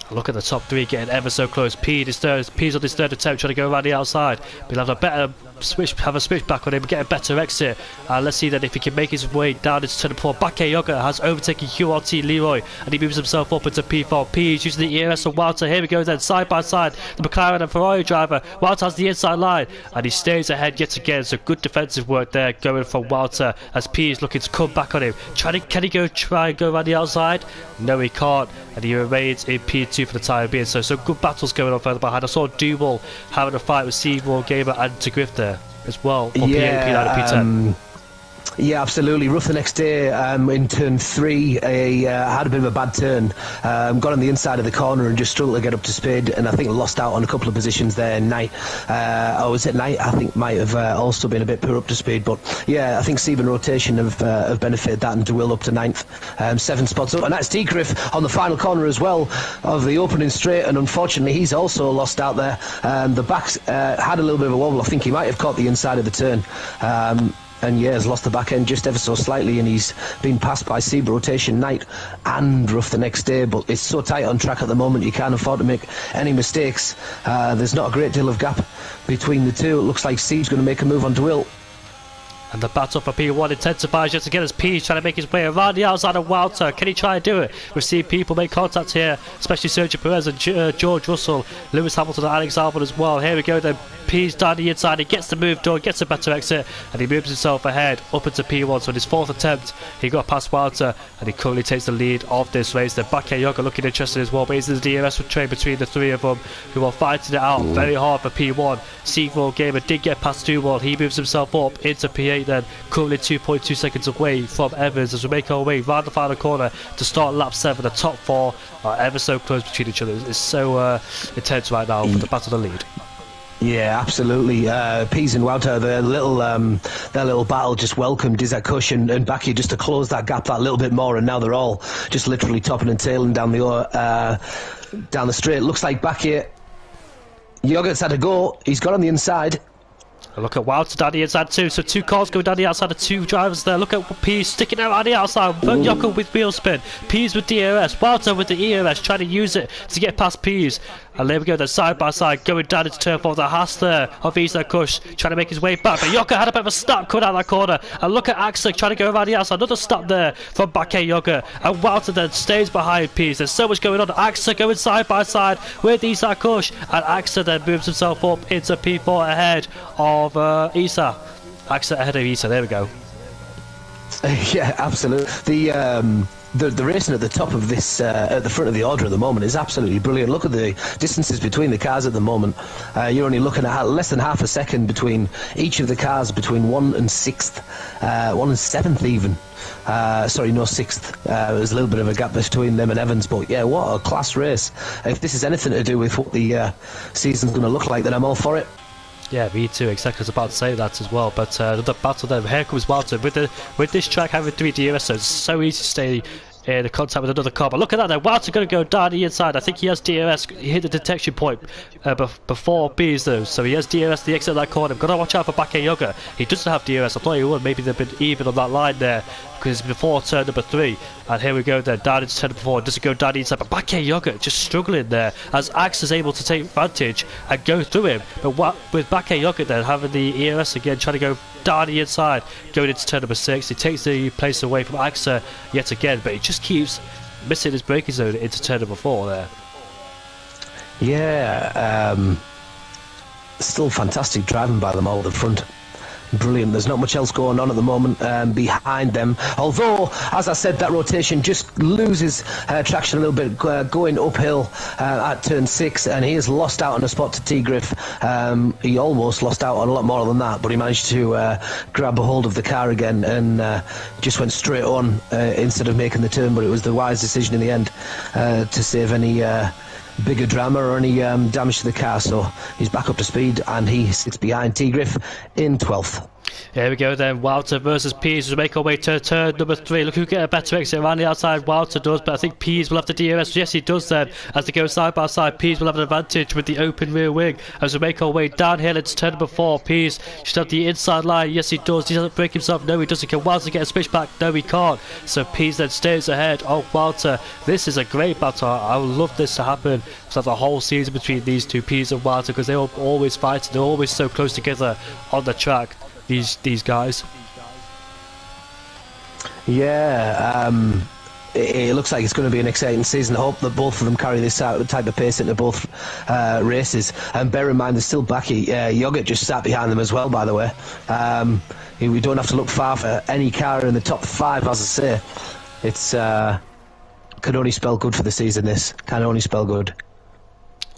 Look at the top 3 getting ever so close. P's on his third attempt trying to go around the outside. We'll have a switch back on him, get a better exit. Let's see then if he can make his way down into turn 4. Bakayoko has overtaken QRT Leroy, and he moves himself up into P4. P's using the ERS of Walter. Here we go then, side by side. The McLaren and Ferrari driver. Walter has the inside line, and he stays ahead yet again. So good defensive work there going from Walter as P is looking to come back on him. Can he try and go around the outside? No, he can't, and he remains in P2 for the time being. So some good battles going on further behind. I saw Duval having a fight with Seymour Gamer and Tegriff there as well. Yeah, P9 P10. Yeah, absolutely. Rough the next day in turn 3. He had a bit of a bad turn, got on the inside of the corner and just struggled to get up to speed, and I think lost out on a couple of positions there. Knight, was it Knight? I think might have also been a bit poor up to speed, but yeah, I think Sieben rotation have benefited that, and DeWill up to 9th, 7 spots up. And that's Tegriff on the final corner as well of the opening straight, and unfortunately he's also lost out there. The back had a little bit of a wobble. I think he might have caught the inside of the turn. And yeah, has lost the back end just ever so slightly, and he's been passed by Sieb rotation, Knight and Rough the next day, but it's so tight on track at the moment you can't afford to make any mistakes. There's not a great deal of gap between the two. It looks like Sieb's going to make a move on DeWill. And the battle for P1 intensifies yet again as P is trying to make his way around the outside of Walter. Can he try and do it? We've seen people make contact here, especially Sergio Perez and George Russell, Lewis Hamilton and Alex Albon as well. Here we go then. P's down the inside, he gets the move done, gets a better exit, and he moves himself ahead up into P1. So in his 4th attempt, he got past Walter, and he currently takes the lead of this race. Then Bakayoko looking interested as well, but it's the DRS train between the 3 of them, who are fighting it out very hard for P1. Seagull Gamer did get past Duwall, he moves himself up into P8 then, currently 2.2 seconds away from Evans as we make our way round the final corner to start lap 7. The top 4 are ever so close between each other. It's so intense right now for the battle of the lead. Yeah, absolutely. Pease and Wouter, their little battle just welcomed Dizak Kush and Baki just to close that gap that little bit more, and now they're all just literally topping and tailing down the straight. Looks like Baki Yogurt's had a go. He's got on the inside. Look at Wilder down the inside too, so 2 cars going down the outside of 2 drivers there. Look at Pease sticking out on the outside, Yoko with wheel spin, Pease with DRS, Wilder with the ERS trying to use it to get past Pease. And there we go, they're side by side going down into turn 4. The Haas there of Isa Kush trying to make his way back, but Yoko had a bit of a stop coming out that corner. And look at Axel trying to go around the outside, another stop there from Bakke Yogurt. And Wilder then stays behind Pease. There's so much going on. Axel going side by side with Isa Kush, and Axel then moves himself up into P4 ahead of Isa. Axel ahead of Isa, there we go. Yeah, absolutely. The racing at the top of this, at the front of the order at the moment is absolutely brilliant. Look at the distances between the cars at the moment. You're only looking at less than half a second between each of the cars, between 1 and 6th, 1 and 7th even. Sorry, no 6th. There's a little bit of a gap between them and Evans, but yeah, what a class race. If this is anything to do with what the season's going to look like, then I'm all for it. Yeah, me too, exactly. I was about to say that as well, but another battle there. Here comes Wilder with this track having 3 DRS, so it's so easy to stay in contact with another car. But look at that there, Wilder going to go down the inside. I think he has DRS, he hit the detection point before Bees though, so he has DRS the exit of that corner. Got to watch out for Bakke Yoga. He doesn't have DRS, I thought he would. Maybe they've been even on that line there, because it's before turn number 3. And here we go then, down into turn number 4, doesn't go down the inside, but Bakke Yoga just struggling there, as Axe is able to take advantage and go through him. But with Bakke Yoga then having the ERS again, trying to go down the inside, going into turn number 6, he takes the place away from Axe yet again, but he just keeps missing his braking zone into turn number 4 there. Yeah, still fantastic driving by them all at the front. Brilliant. There's not much else going on at the moment behind them. Although, as I said, that rotation just loses traction a little bit going uphill at turn 6, and he has lost out on a spot to T-Griff. He almost lost out on a lot more than that, but he managed to grab a hold of the car again and just went straight on instead of making the turn. But it was the wise decision in the end to save any bigger drama or any damage to the car, so he's back up to speed and he sits behind T-Griff in 12th. Here we go then, Wilder versus Pease. We'll make our way to turn number 3. Look who get a better exit around the outside. Wilder does, but I think Pease will have the DRS. Yes, he does then. As they go side by side, Pease will have an advantage with the open rear wing. As we make our way downhill, it's turn number 4. Pease should have the inside line. Yes, he does. He doesn't break himself. No, he doesn't. Can Wilder get a switchback? No, he can't. So Pease then stays ahead of Wilder. This is a great battle. I would love this to happen for the whole season between these two, Pease and Wilder, because they're always fighting. They're always so close together on the track. These guys. Yeah, it looks like it's going to be an exciting season. I hope that both of them carry this type of pace into both races. And bear in mind, there's still Bakke Yoggurt just sat behind them as well, by the way. We don't have to look far for any car in the top 5, as I say. It's can only spell good for the season, this. Can only spell good.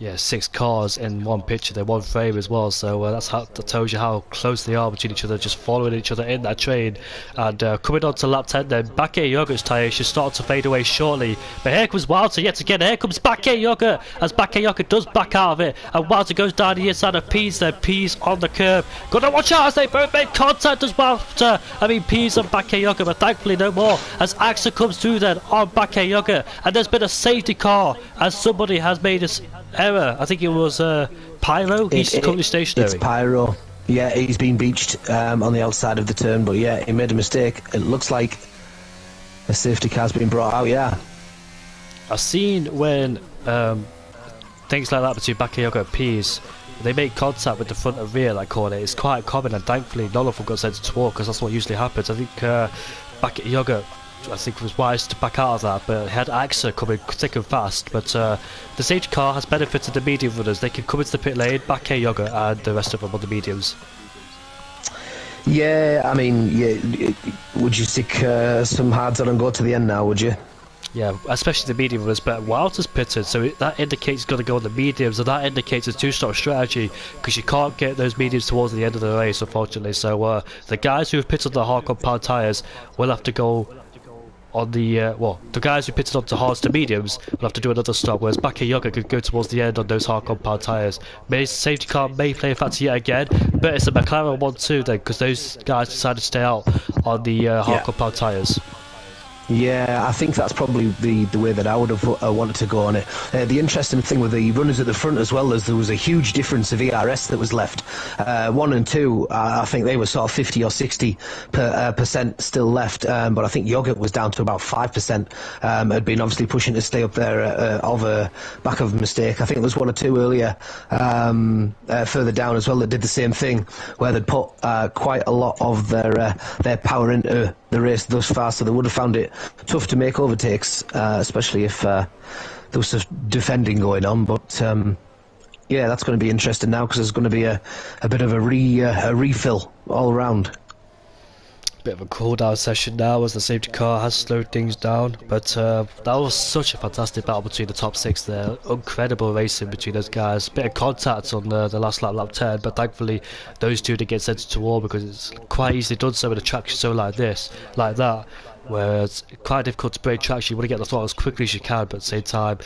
Yeah, 6 cars in one picture, they're one frame as well, so that tells you how close they are between each other, just following each other in that train. And coming on to lap 10 then, Bakke Yogurt's tyre should start to fade away shortly, but here comes Wilder yet again. Here comes Bakke Yogurt, as Bakke Yogurt does back out of it, and Wilder goes down the inside of Pease there. Pease on the curb, gotta watch out as they both make contact as Wilder. Pease on Bakke Yogurt, but thankfully no more, as Axel comes through then on Bakke Yogurt, and there's been a safety car as somebody has made a error. I think it was Pyro. He's currently stationary. It's Pyro. Yeah, he's been beached on the outside of the turn, but yeah, he made a mistake. It looks like a safety car's been brought out. Yeah, I've seen when things like that between Bakke Yogurt and Pease, they make contact with the front and rear like corner. It's quite common, and thankfully none of them got sent to walk, because that's what usually happens. I think Bakke Yogurt, I think, was wise to back out of that, but it had AXA coming thick and fast. But the safety car has benefited the medium runners. They can come into the pit lane, Bakke Yogurt and the rest of them on the mediums. Yeah, I mean, yeah, would you stick some hards on and go to the end now, would you? Yeah, especially the medium runners, but Wilder's pitted, so that indicates he's going to go on the mediums, and that indicates a two-stop strategy, because you can't get those mediums towards the end of the race, unfortunately. So the guys who have pitted the hard compound tyres will have to go on the the guys who pitted onto hards to mediums will have to do another stop, whereas Bakke Yogurt could go towards the end on those hard compound tyres. Safety car may play a factor yet again, but it's a McLaren 1-2 then, because those guys decided to stay out on the hard compound tyres. Yeah, I think that's probably the way that I would have wanted to go on it. The interesting thing with the runners at the front as well is there was a huge difference of ERS that was left. 1 and 2, I think they were sort of 50 or 60 percent still left, but I think Yogurt was down to about 5%. Had been obviously pushing to stay up there of a back of a mistake. I think there was 1 or 2 earlier further down as well that did the same thing, where they'd put quite a lot of their power into the race thus far, so they would have found it tough to make overtakes, especially if there was some defending going on. But yeah, that's going to be interesting now because there's going to be a bit of a refill all around. Bit of a cool down session now as the safety car has slowed things down, but that was such a fantastic battle between the top 6 there. Incredible racing between those guys. Bit of contact on the last lap 10, but thankfully those two didn't get sent to war because it's quite easily done so with a traction so like that. Where it's quite difficult to break traction. You want to get the throttle as quickly as you can, but at the same time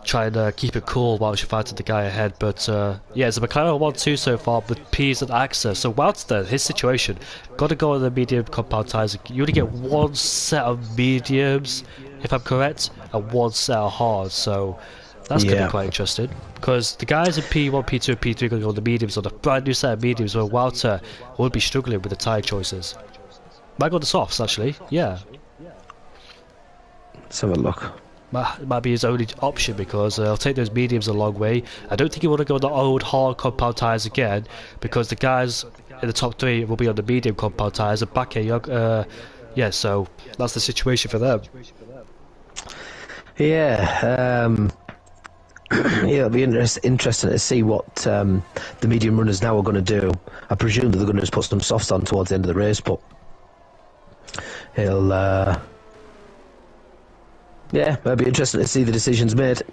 try and keep it cool while you're fighting the guy ahead. But yeah, it's a McLaren 1-2 so far with Pease and AXA. So Woutster, his situation, got to go on the medium compound tyres. You only get 1 set of mediums, if I'm correct, and 1 set of hards. So that's going to be quite interesting. Because the guys in P1, P2 and P3 are going to go on the mediums, on a brand new set of mediums, where Woutster will be struggling with the tyre choices. Might go on the softs, actually, yeah. Let's have a look. Might be his only option because I'll take those mediums a long way. I don't think he want to go on the old hard compound tyres again because the guys in the top 3 will be on the medium compound tyres and back yeah, so that's the situation for them. Yeah, yeah, it'll be interesting to see what the medium runners now are going to do. I presume that they're going to just put some softs on towards the end of the race, but it'll yeah, it'll be interesting to see the decisions made.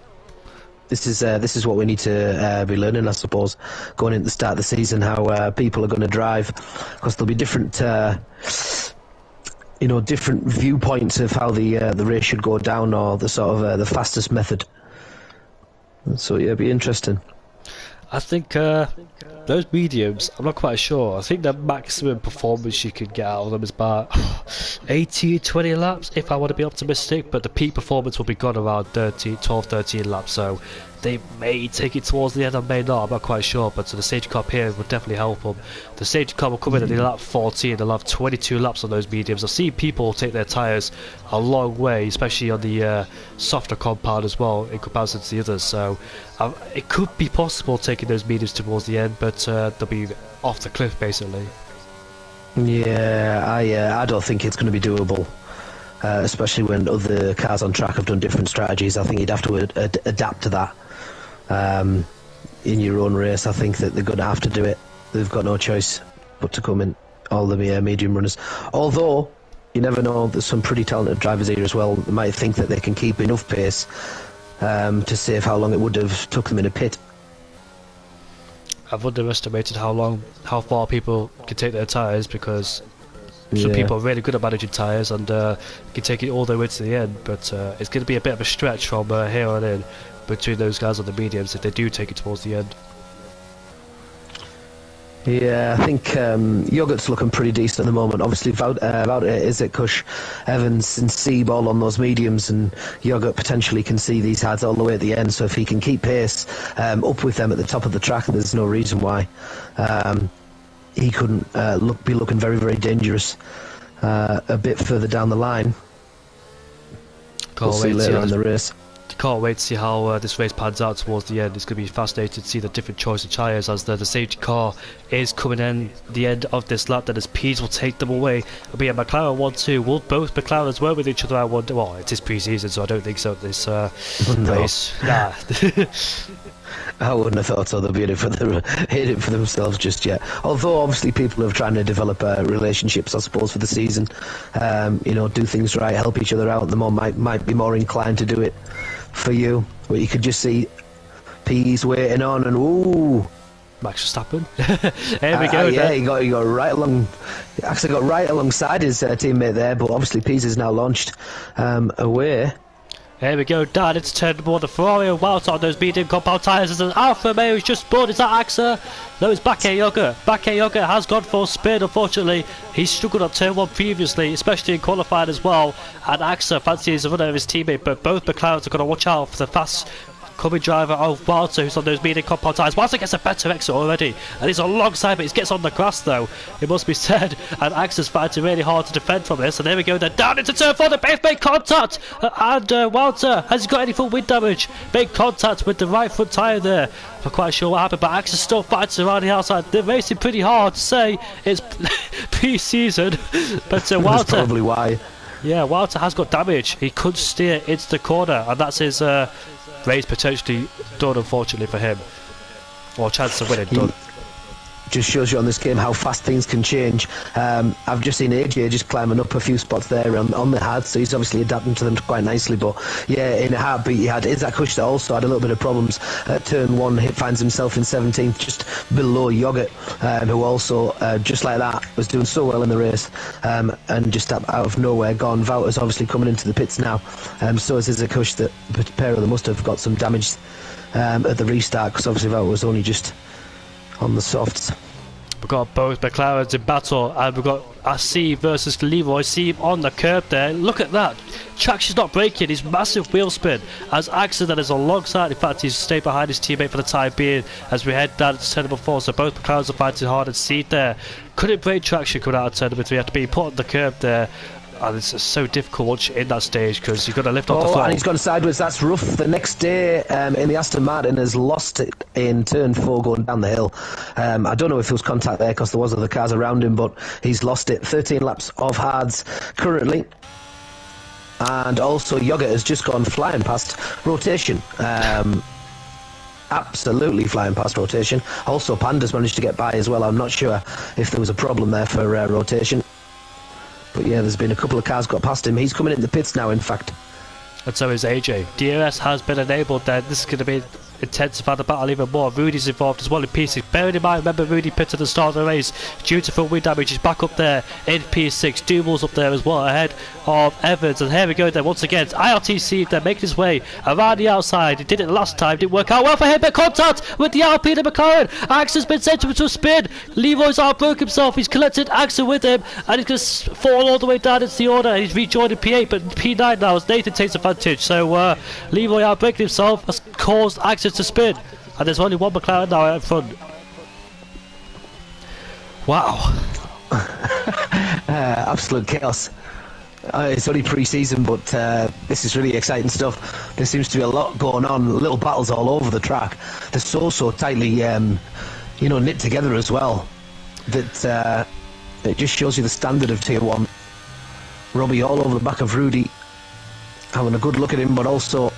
This is what we need to be learning, I suppose, going into the start of the season, how people are going to drive, because there'll be different, different viewpoints of how the race should go down, or the sort of the fastest method. So yeah, it'll be interesting. I think those mediums, I'm not quite sure. I think the maximum performance you could get out of them is about 18, 20 laps, if I want to be optimistic, but the peak performance will be gone around 12, 13 laps, so they may take it towards the end, I may not, I'm not quite sure, but the safety car here will definitely help them. The safety car will come in at the lap 14, they'll have 22 laps on those mediums. I've seen people take their tyres a long way, especially on the softer compound as well, in comparison to the others, so it could be possible taking those mediums towards the end, but they'll be off the cliff basically. Yeah, I don't think it's going to be doable. Especially when other cars on track have done different strategies. I think you'd have to adapt to that in your own race. I think that they're going to have to do it. They've got no choice but to come in, all the medium runners. Although, you never know, there's some pretty talented drivers here as well. They might think that they can keep enough pace to save how long it would have took them in a pit. I've underestimated how far people can take their tyres, because some people are really good at managing tyres and can take it all the way to the end, but it's going to be a bit of a stretch from here on in between those guys on the mediums if they do take it towards the end. Yeah, I think Yogurt's looking pretty decent at the moment. Obviously, Isaac, Kush, Evans and Seeb all on those mediums, and Yogurt potentially can see these hards all the way at the end, so if he can keep pace up with them at the top of the track, there's no reason why he couldn't be looking very, very dangerous a bit further down the line. We'll see later on in the race. Can't wait to see how this race pans out towards the end. It's going to be fascinating to see the different choice of tyres as the safety car is coming in the end of this lap. Then as Pease will take them away. It'll be a McLaren 1-2. Will both McLarens work with each other at 1? Well, it is pre-season, so I don't think so. This race, nah. I wouldn't have thought so. They'll be in it for themselves just yet. Although obviously people are trying to develop relationships, I suppose, for the season. Do things right, help each other out. The more might be more inclined to do it for you. But you could just see Pease waiting on, and ooh, Max Verstappen. Here we go. Yeah, he got right along. He actually got right alongside his teammate there. But obviously Pease is now launched away. Here we go, down into turn number 1. The Ferrari and Walter on those medium compound tyres. There's an Alfa Romeo who's just spun. Is that AXA? No, it's Bakayoko. Bakayoko has gone for a spin, unfortunately. He struggled on turn 1 previously, especially in qualifying as well. And AXA fancies the runner of his teammate, but both McLarens are going to watch out for the fast coming driver of Walter, who's on those medium compound tyres. Walter gets a better exit already, and he's alongside, but he gets on the grass though, it must be said, and AXA's fighting really hard to defend from this. And there we go, then down into turn 4, they both make contact, and Walter, has he got any full wind damage? Make contact with the right front tyre there. I'm not quite sure what happened, but AXA still fighting around the outside. They're racing pretty hard to say it's pre-season, but Walter... That's probably why. Yeah, Walter has got damage. He could steer into the corner, and that's his race potentially done, unfortunately for him. Or chance of winning done. Just shows you on this game how fast things can change. I've just seen AJ just climbing up a few spots there on the hard, so he's obviously adapting to them quite nicely. But yeah, in a heartbeat, he had Isaac Hush that also had a little bit of problems at turn 1. He finds himself in 17th, just below Yoghurt, who also, just like that, was doing so well in the race, and just out of nowhere gone. Wouter's obviously coming into the pits now, so is Isaac Hush. That pair of them must have got some damage at the restart, because obviously Wouter was only just on the softs. We've got both McLarens in battle, and we've got Steve versus Leroy. Steve on the curb there. Look at that. Traction's not breaking. His massive wheel spin as AXA that is alongside. In fact, he's stayed behind his teammate for the time being as we head down to turn number 4. So both McLarens are fighting hard, and Steve there couldn't break traction coming out of turn number 3. Had to be put on the curb there. And it's so difficult once you're in that stage because you've got to lift off the floor. And he's gone sideways. That's rough. The next day in the Aston Martin has lost it in turn 4 going down the hill. I don't know if there was contact there because there was other cars around him, but he's lost it. 13 laps of hards currently. And also Yoghurt has just gone flying past rotation. Absolutely flying past rotation. Also Panda's managed to get by as well. I'm not sure if there was a problem there for rotation. But yeah, there's been a couple of cars got past him. He's coming in the pits now, in fact. And so is AJ. DRS has been enabled there. This is going to be intensify the battle even more. Rudy's involved as well in P6. Bearing in mind, remember Rudy pitted at the start of the race due to full wind damage. He's back up there in P6. Duval's up there as well ahead of Evans. And here we go then once again. IRTC they're making his way around the outside. He did it last time, didn't work out well for him, but contact with the Alpine and McLaren. Axel's been sent to a spin. Leroy's out broke himself. He's collected Axel with him, and he's going to fall all the way down into the order. He's rejoined in P8, but P9 now as Nathan takes advantage. So Leroy outbreaking himself has caused Axel to spin, and there's only one McLaren now out in front. Wow. Absolute chaos. It's only pre-season, but this is really exciting stuff. There seems to be a lot going on, little battles all over the track. They're so tightly knit together as well, that it just shows you the standard of Tier 1. Robbie all over the back of Rudy, having a good look at him, but also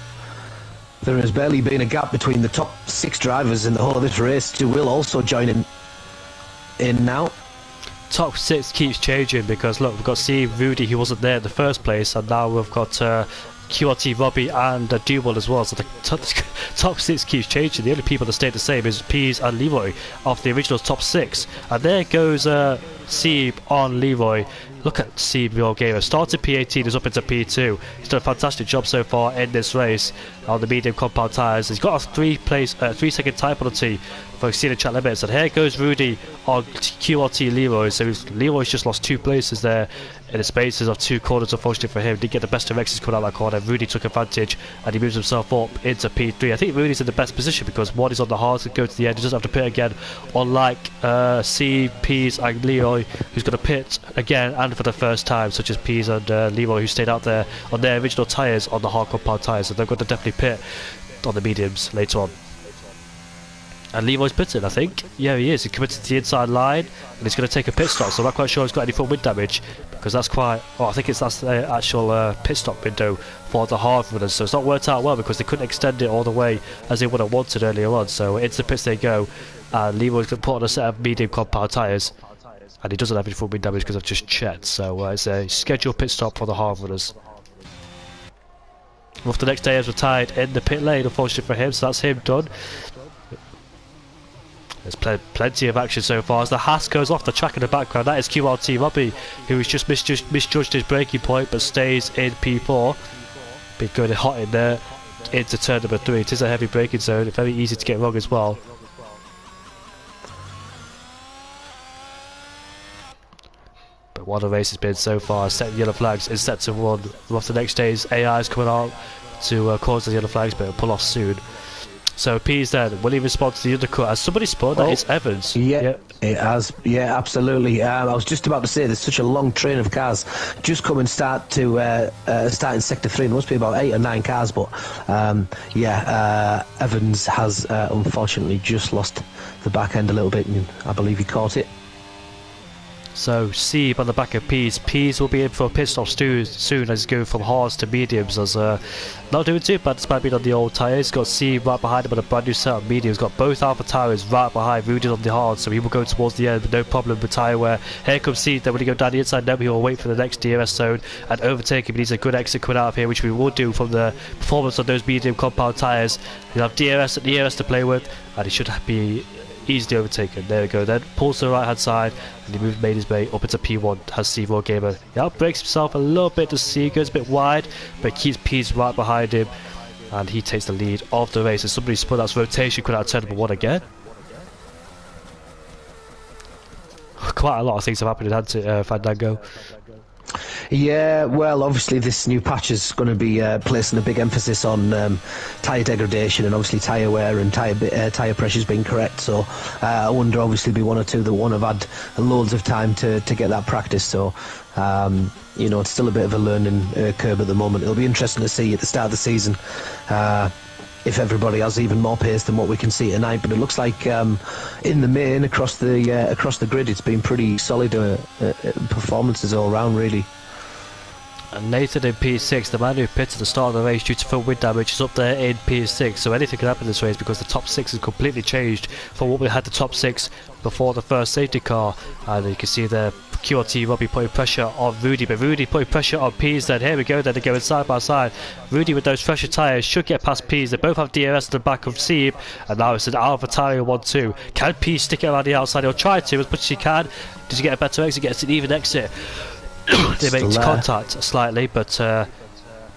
there has barely been a gap between the top 6 drivers in the whole of this race, who will also join in now. Top 6 keeps changing because look, we've got Steve, Rudy, who wasn't there in the first place, and now we've got QRT, Robbie and Duval as well. So the top 6 keeps changing. The only people that stay the same is Pease and Leroy of the original top 6. And there goes Steve on Leroy. Look at Steve Gamer. Started P18, is up into P2. He's done a fantastic job so far in this race on the medium compound tyres. He's got a 3-second tyre penalty for exceeding track limits. And here goes Rudy on QRT Leroy. So Leroy's just lost 2 places there in the spaces of 2 corners, unfortunately for him. Didn't get the best directions coming out of that corner. Rudy took advantage and he moves himself up into P3. I think Rudy's in the best position because one is on the hard to go to the end. He doesn't have to pit again, unlike C, Pease and Leroy, who's going to pit again and for the first time, such as Pease and Leroy, who stayed out there on their original tyres, on the hard compound tyres. So they're going to definitely pit on the mediums later on. And Leroy's pitting, I think. Yeah, he is. He committed to the inside line and he's going to take a pit stop. So I'm not quite sure he's got any full wind damage because that's quite... Oh, I think that's the actual pit stop window for the hard runners. So it's not worked out well because they couldn't extend it all the way as they would have wanted earlier on. So into the pits they go. And Leroy's going to put on a set of medium compound tyres. And he doesn't have any full wind damage because I've just checked. So it's a scheduled pit stop for the hard runners. Off the next day as we're tied in the pit lane, unfortunately for him. So that's him done. There's plenty of action so far as the Haas goes off the track in the background. That is QRT Robbie, who has just misjudged his braking point but stays in P4. Been going hot in there into turn number 3. It is a heavy braking zone, very easy to get wrong as well. But what a race has been so far, setting yellow flags is set to run. Off the next day's AI is coming out to cause the yellow flags, but it'll pull off soon. So P's then, will he respond to the undercut? Has somebody spotted that it's Evans? Yeah, it has. Yeah, absolutely. I was just about to say, there's such a long train of cars just come and start in sector 3. There must be about 8 or 9 cars, but Evans has unfortunately just lost the back end a little bit, and I believe he caught it. So Sieb on the back of Pease. Pease will be in for a pit stop soon as he's going from hards to mediums, as not doing too bad despite being on the old tyres. He's got Sieb right behind him on a brand new set of mediums. Got both Alpha tyres right behind Rudy on the hards, so he will go towards the end with no problem with tyre wear. Here comes Sieb, then when he go down the inside, then he will wait for the next DRS zone and overtake him. He needs a good exit coming out of here, which we will do from the performance on those medium compound tyres. He'll have DRS and ERS to play with, and he should be easily overtaken. There we go. Then pulls to the right hand side and he made his way up into P1. Has C4 Gamer. He outbreaks himself a little bit to see, goes a bit wide, but keeps P's right behind him and he takes the lead of the race. And somebody spun that's rotation coming out of turn number 1 again. Quite a lot of things have happened in Fandango. Yeah, well, obviously this new patch is going to be placing a big emphasis on tyre degradation and obviously tyre wear and tyre pressures being correct. So I wonder, obviously, be one or two that won't have had loads of time to get that practice. So you know, it's still a bit of a learning curve at the moment. It'll be interesting to see at the start of the season if everybody has even more pace than what we can see tonight. But it looks like in the main across the grid, it's been pretty solid performances all round, really. And Nathan in P6, the man who pitted at the start of the race due to full wind damage, is up there in P6. So anything can happen in this race because the top 6 has completely changed from what we had the top 6 before the first safety car. And you can see there QRT Robbie putting pressure on Rudy, but Rudy putting pressure on Pease. Then here we go, then they're going side by side. Rudy with those fresher tyres should get past Pease. They both have DRS at the back of Sieb, and now it's an Alpha Tyre 1-2. Can Pease stick it around the outside? He'll try to as much as he can. Does he get a better exit? Gets an even exit. They make contact slightly, but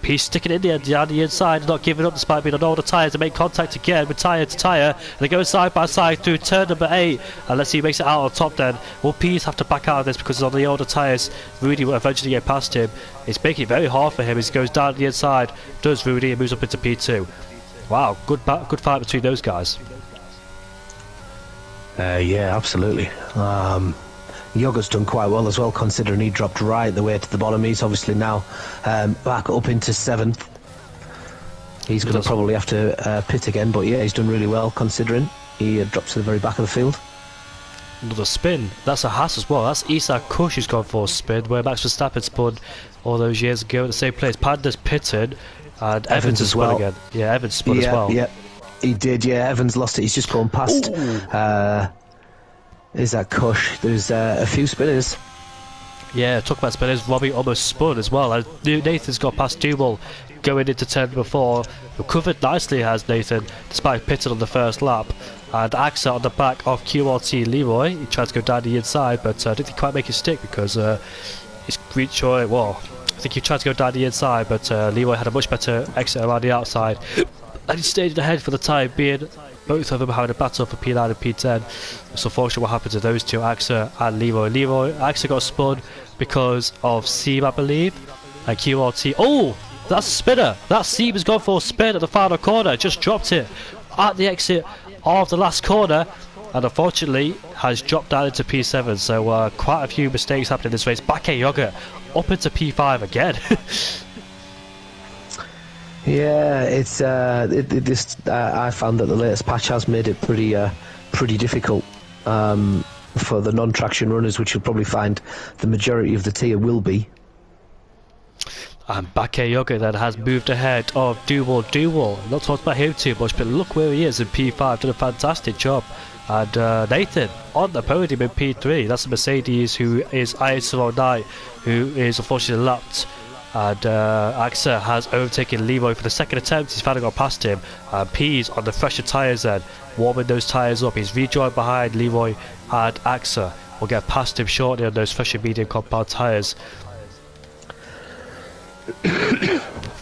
Pease sticking in there down the inside, not giving up despite being on all the tyres. They make contact again with tyre to tyre. They go side by side through turn number 8, and let's see, he makes it out on top then. Will Pease have to back out of this because on the older tyres, Rudy will eventually get past him. It's making it very hard for him as he goes down the inside, does Rudy, and moves up into P2. Wow, good fight between those guys. Yeah, absolutely. Yoga's done quite well as well, considering he dropped right the way to the bottom. He's obviously now back up into 7th. He's going to probably have to pit again, but yeah, he's done really well considering he dropped to the very back of the field. Another spin. That's a Haas as well. That's Isak Kush who's gone for a spin, where Max Verstappen spun all those years ago at the same place. Panda's pitted, and Evans has spun again. Yeah, Evans spun as well. Yeah, he did. Yeah, Evans lost it. He's just gone past. Is that Kush? There's a few spinners. Yeah, talk about spinners. Robbie almost spun as well. Nathan's got past Duval going into turn number 4. Recovered nicely has Nathan, despite pitting on the first lap. And Axa on the back of QRT Leroy. He tried to go down the inside, but I didn't quite make it stick because he's reached. Well, I think he tried to go down the inside, but Leroy had a much better exit around the outside. And he stayed ahead for the time being. Both of them having a battle for P9 and P10. It's unfortunate what happened to those two, Axa and Leroy. Axa got spun because of Sieb, I believe, and QRT. Oh, that's a spinner. That Sieb has gone for a spin at the final corner. Just dropped it at the exit of the last corner, and unfortunately has dropped down into P7. So quite a few mistakes happened in this race. Back Yogurt up into P5 again. Yeah, it's I found that the latest patch has made it pretty difficult for the non-traction runners, which you'll probably find the majority of the tier will be. And Bakke Yoga then has moved ahead of Duval. Not talked about him too much, but look where he is in P5. Did a fantastic job. And Nathan on the podium in P3. That's a Mercedes who is ISO Knight, who is unfortunately lapped. And Axa has overtaken Leroy for the second attempt. He's finally got past him. P's on the fresher tyres then, warming those tyres up. He's rejoined behind Leroy, and Axa will get past him shortly on those fresher medium compound tyres.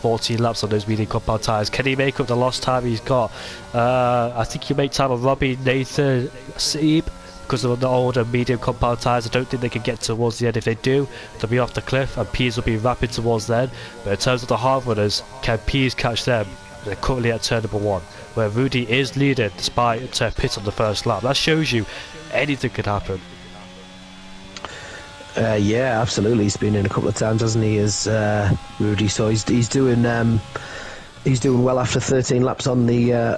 14 laps on those medium compound tyres. Can he make up the lost time he's got? I think he'll make time on Robbie, Nathan, Seb. Because of the older medium compound tyres, I don't think they can get towards the end. If they do, they'll be off the cliff and Pease will be rapid towards them. But in terms of the hard runners, can Pease catch them? They're currently at turn number 1, where Rudy is leading despite a pit on the first lap. That shows you anything could happen. Yeah, absolutely. He's been in a couple of times, hasn't he, as Rudy? So he's doing well after 13 laps on the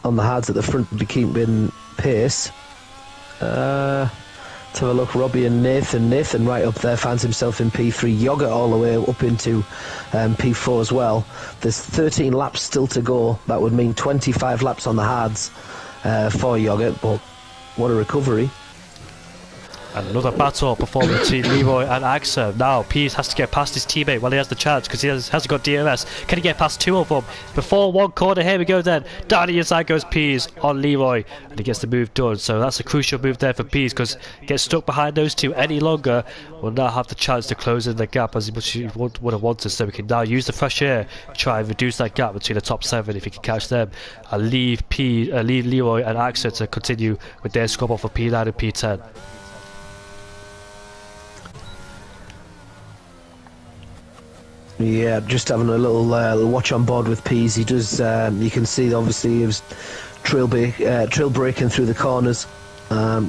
hards at the front to be keeping pace. Let's have a look. Robbie and Nathan right up there finds himself in P3. Yoga all the way up into P4 as well. There's 13 laps still to go. That would mean 25 laps on the hards for Yoga, but what a recovery. And another battle performing between Leroy and Axel. Now Pease has to get past his teammate while he has the chance, because he hasn't got DRS. Can he get past 2 of them before 1 corner? Here we go then. Down the inside goes Pease on Leroy, and he gets the move done. So that's a crucial move there for Pease, because gets stuck behind those two any longer will not have the chance to close in the gap as much as he would have wanted. So we can now use the fresh air, try and reduce that gap between the top 7 if he can catch them, and leave Leroy and Axel to continue with their squabble for P9 and P10. Yeah, just having a little watch on board with Pease. He does. You can see obviously he was trail braking through the corners,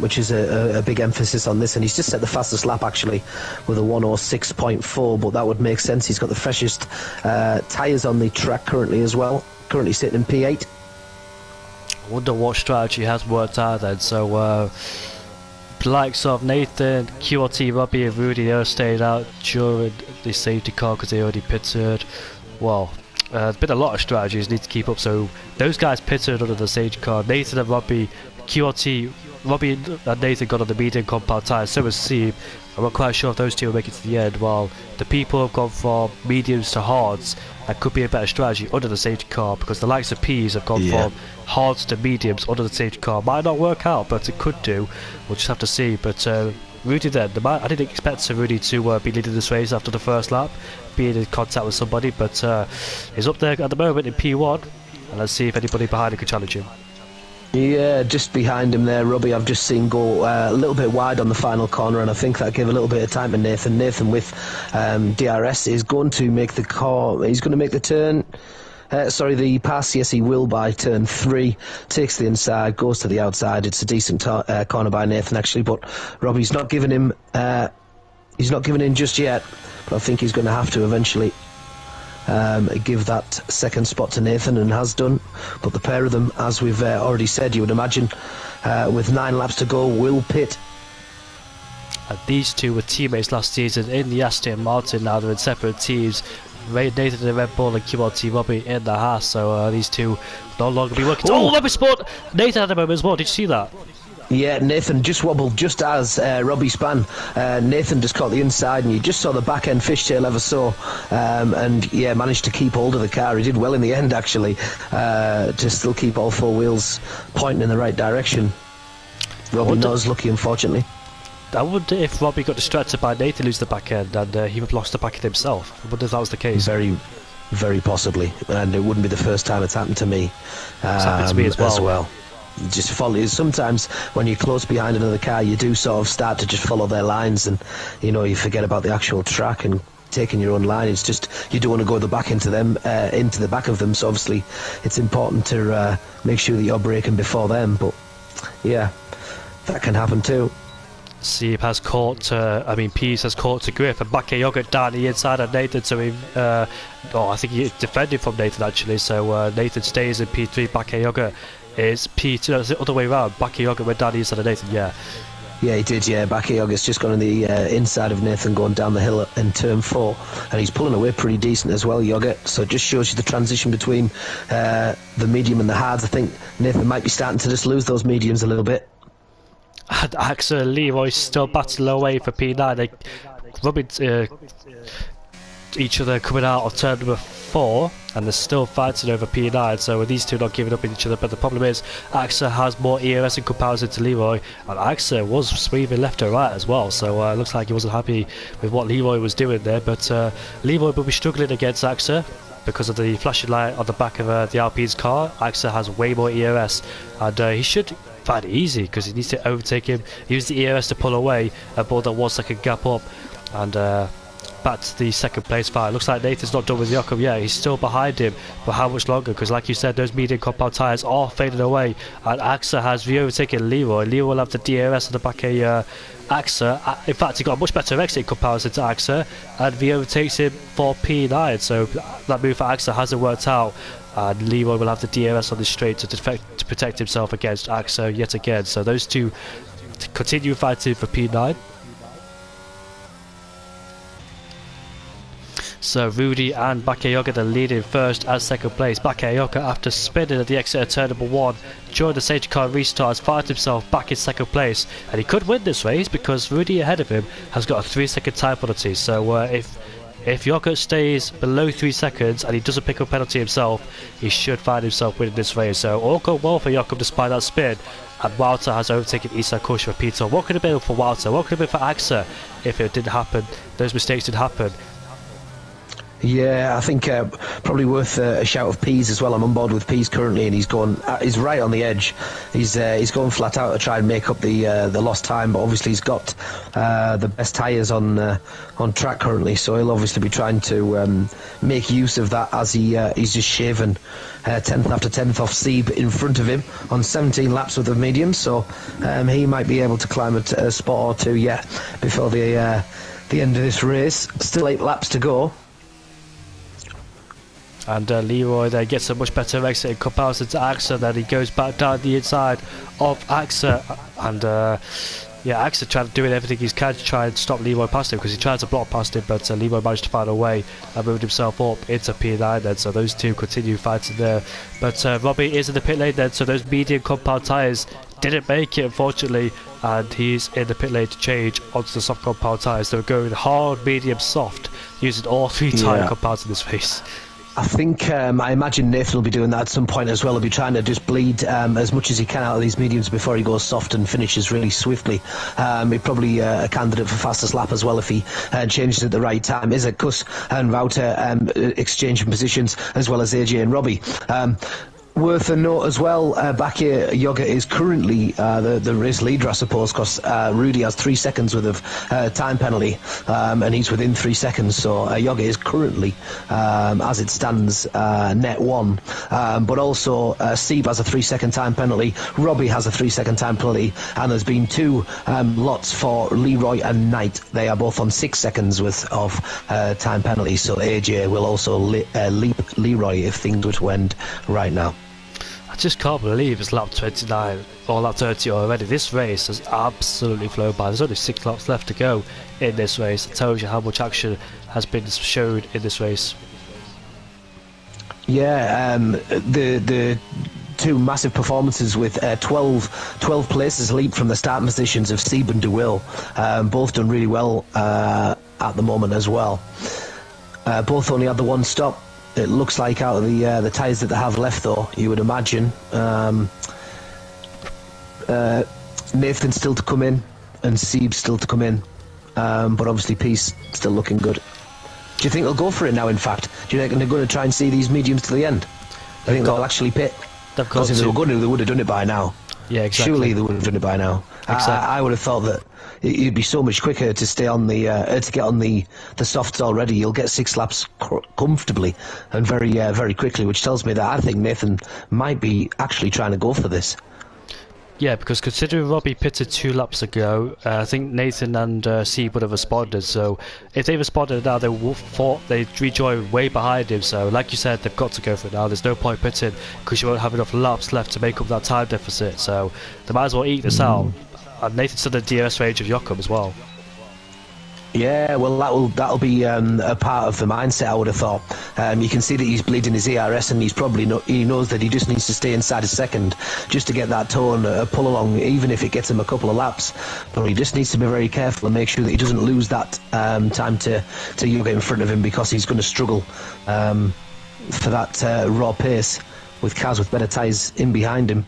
which is a big emphasis on this. And he's just set the fastest lap actually with a 1:06.4. But that would make sense. He's got the freshest tyres on the track currently as well. Currently sitting in P8. I wonder what strategy has worked out then. So. Likes of Nathan, QRT, Robbie and Rudy, they all stayed out during the safety car because they already pitted. Well, there's been a lot of strategies need to keep up, so those guys pitted under the safety car. Nathan and Robbie, QRT, Robbie and Nathan got on the medium compound tyres, so was Steve. I'm not quite sure if those two will make it to the end, while the people have gone from mediums to hards. That could be a better strategy under the safety car, because the likes of Pease have gone from hards to mediums under the safety car. Might not work out, but it could do. We'll just have to see. But Rudy then, I didn't expect Rudy to be leading this race after the first lap, being in contact with somebody, but he's up there at the moment in P1, and let's see if anybody behind him can challenge him. Yeah, just behind him there, Robbie, I've just seen go a little bit wide on the final corner, and I think that gave a little bit of time to Nathan. Nathan with DRS is going to make the car. He's going to make the turn. The pass. Yes, he will by turn 3. Takes the inside, goes to the outside. It's a decent corner by Nathan actually, but Robbie's not giving him. He's not giving in just yet, but I think he's going to have to eventually. Give that second spot to Nathan, and has done. But the pair of them, as we've already said, you would imagine with 9 laps to go, will pit. And these two were teammates last season in the Aston Martin. Now they're in separate teams. Nathan in the Red Bull and QRT Robbie in the Haas. So these two no longer be working. Oh, Robbie Sport! Nathan had a moment as well. Did you see that? Yeah, Nathan just wobbled just as Robbie span. Nathan just caught the inside, and you just saw the back end fishtail ever so, and yeah, managed to keep hold of the car. He did well in the end actually, to still keep all 4 wheels pointing in the right direction. Robbie not as lucky, unfortunately. I wonder if Robbie got distracted by Nathan losing the back end, and he would have lost the back end himself. I wonder if that was the case. Very, very possibly, and it wouldn't be the first time it's happened to me. It's happened to me as well. You just follow. Sometimes when you're close behind another car, you do sort of start to just follow their lines, and you forget about the actual track and taking your own line. It's just you don't want to go the back into the back of them. So obviously, it's important to make sure that you're braking before them. But yeah, that can happen too. Pease has caught to grip, and Bakayogurt down the inside of Nathan, so I think he's defending from Nathan actually, so Nathan stays in P3, Bakayogurt is P2, it's the other way around, Bakayogurt went down the inside of Nathan, yeah, he did, yeah. Bakayogurt's just gone on the inside of Nathan, going down the hill in turn 4, and he's pulling away pretty decent as well, Yogurt, so it just shows you the transition between the medium and the hards. I think Nathan might be starting to just lose those mediums a little bit. And Axel and Leroy still battling away for P9. They rubbing each other coming out of turn number 4, and they're still fighting over P9. So with these two not giving up on each other, but the problem is Axel has more ERS in comparison to Leroy, and Axel was sweeping left and right as well. So it looks like he wasn't happy with what Leroy was doing there. But Leroy will be struggling against Axel. because of the flashing light on the back of the Alpine's car. AXA has way more ERS, and he should find it easy because he needs to overtake him, use the ERS to pull away, and build that 1 second gap up, and back to the second place fight. Looks like Nathan's not done with Jakob yet. He's still behind him, but how much longer? Because like you said, those medium compound tyres are fading away, and AXA has overtaken Leroy. Leroy will have the DRS on the back of AXA. In fact, he got a much better exit in comparison to AXA, and he overtakes him for P9. So that move for AXA hasn't worked out, and Leroy will have the DRS on the straight to protect himself against AXA yet again. So those two continue fighting for P9. So Rudy and Bakayoko are leading first and second place. Bakayoko, after spinning at the exit of turn number 1 during the safety car restart, has found himself back in second place, and he could win this race because Rudy ahead of him has got a 3-second time penalty. So if Yoko stays below 3 seconds and he doesn't pick up a penalty himself, he should find himself winning this race. So all going well for Jakob despite that spin, and Walter has overtaken Isan Kush for P2. What could have been for Walter? What could have been for AXA if it didn't happen? Those mistakes didn't happen. Yeah, I think probably worth a shout of Pease as well. I'm on board with Pease currently, and he's right on the edge. He's going flat out to try and make up the lost time, but obviously he's got the best tyres on track currently, so he'll obviously be trying to make use of that as he's just shaven 10th after 10th off Sieb in front of him on 17 laps with the medium, so he might be able to climb a spot or two yet before the end of this race. Still 8 laps to go. And Leroy there gets a much better exit in comparison to AXA. Then he goes back down the inside of AXA, and yeah, AXA tried doing everything he can to try and stop Leroy past him, because he tried to block past him, but Leroy managed to find a way and moved himself up into P9 then. So those two continue fighting there, but Robbie is in the pit lane then, so those medium compound tyres didn't make it unfortunately, and he's in the pit lane to change onto the soft compound tyres. They were going hard, medium, soft, using all 3 tyre compounds in this race. I think, I imagine Nathan will be doing that at some point as well. He'll be trying to just bleed as much as he can out of these mediums before he goes soft and finishes really swiftly. He's probably a candidate for fastest lap as well if he changes at the right time. Is it Kuss and Wouter exchanging positions, as well as AJ and Robbie. Worth a note as well, back here, Yoga is currently the race leader, I suppose, because Rudy has 3 seconds worth of time penalty, and he's within 3 seconds, so Yoga is currently, as it stands, net 1. But also, Sieb has a 3-second time penalty, Robbie has a 3-second time penalty, and there's been 2 lots for Leroy and Knight. They are both on 6 seconds worth of time penalty, so AJ will also leap Leroy if things were to end right now. I just can't believe it's lap 29 or lap 30 already. This race has absolutely flown by. There's only 6 laps left to go in this race. It tells you how much action has been shown in this race. Yeah, the 2 massive performances with 12 places leap from the starting positions of Sieb and DeWill. Both done really well at the moment as well. Both only had the 1 stop. It looks like out of the tyres that they have left, though, you would imagine. Nathan's still to come in, and Sieb's still to come in. But obviously, Peace still looking good. Do you think they'll go for it now, in fact? Do you think they're going to try and see these mediums to the end? I think they'll actually pit. Because if they were going to, they would have done it by now. Yeah, exactly. Surely they would have done it by now. Exactly. I would have thought that it'd be so much quicker to stay on the to get on the softs already. You'll get 6 laps comfortably and very quickly, which tells me that I think Nathan might be actually trying to go for this. Yeah, because considering Robbie pitted 2 laps ago, I think Nathan and Sieb would have responded. So if they responded now, they'd rejoin way behind him. So like you said, they've got to go for it now. There's no point pitting because you won't have enough laps left to make up that time deficit. So they might as well eat this out. And Nathan's still the DRS range of Jochum as well. Yeah, well, that'll be a part of the mindset, I would have thought. You can see that he's bleeding his ERS, and he's probably he knows that he just needs to stay inside a second just to get that tone pull along, even if it gets him a couple of laps. But he just needs to be very careful and make sure that he doesn't lose that time to Yoga in front of him, because he's going to struggle for that raw pace with cars with better tyres in behind him.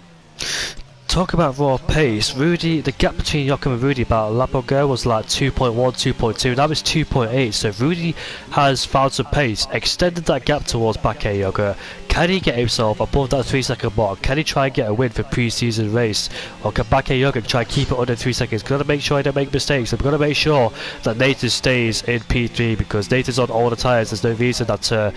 talk about raw pace. Rudy, the gap between Joachim and Rudy about a lap ago was like 2.1, 2.2. Now it's 2.8. So Rudy has found some pace, extended that gap towards Bakayoko. Can he get himself above that 3-second mark? Can he try and get a win for pre-season race? Or can Bakayoko try and keep it under 3 seconds? We've got to make sure he don't make mistakes. We've got to make sure that Nathan stays in P3 because Nathan's on all the tyres. There's no reason that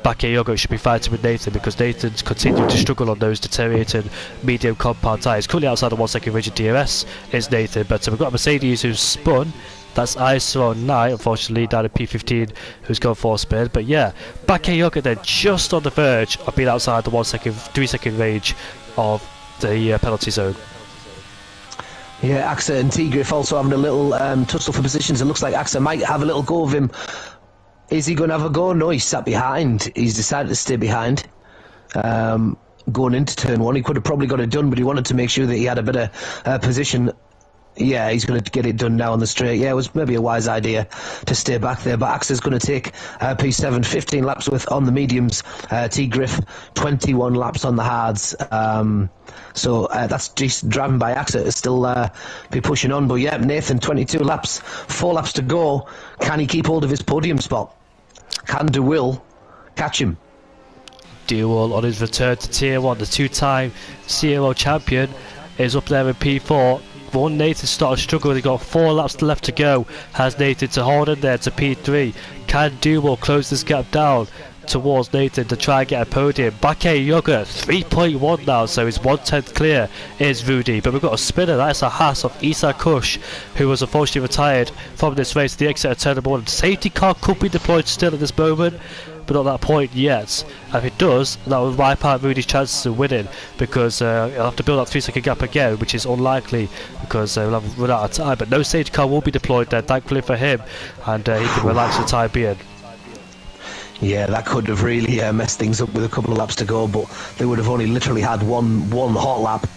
Bakayoko should be fighting with Nathan because Nathan's continuing to struggle on those deteriorating medium compound tyres. Currently outside the 1 second rigid DRS is Nathan, but we've got a Mercedes who's spun. That's ISO 9, unfortunately, down at P15, who's gone for a spin. But yeah, Bakayoko then just on the verge of being outside the 3 second range of the penalty zone. Yeah, AXA and T-Griff also having a little tussle for positions. It looks like AXA might have a little go of him. Is he going to have a go? No, he's sat behind. He's decided to stay behind. Going into turn 1, he could have probably got it done, but he wanted to make sure that he had a better position. Yeah, he's going to get it done now on the straight. Yeah, it was maybe a wise idea to stay back there. But AXA's going to take P7, 15 laps on the mediums. T-Griff, 21 laps on the hards. So that's just driving by AXA to still be pushing on. But yeah, Nathan, 22 laps, 4 laps to go. Can he keep hold of his podium spot? Can DeWill catch him? DeWill on his return to Tier 1, the 2-time CRL champion, is up there in P4. One Nathan started struggling, he got 4 laps left to go, has Nathan to hold in there to P3. Can DeWill close this gap down towards Nathan to try and get a podium? Bakayoko 3.1 now, so he's 1/10 clear is Rudy. But we've got a spinner, that's a Haas of Isa Kush, who was unfortunately retired from this race at the exit of turn 1. Safety car could be deployed still at this moment, but not that point yet. And if it does, that will wipe out Rudy's chances of winning because he'll have to build that 3 second gap again, which is unlikely because he'll have run out of time. But no safety car will be deployed there, thankfully for him, and he can relax for the time being. Yeah, that could have really messed things up with a couple of laps to go, but they would have only literally had one hot lap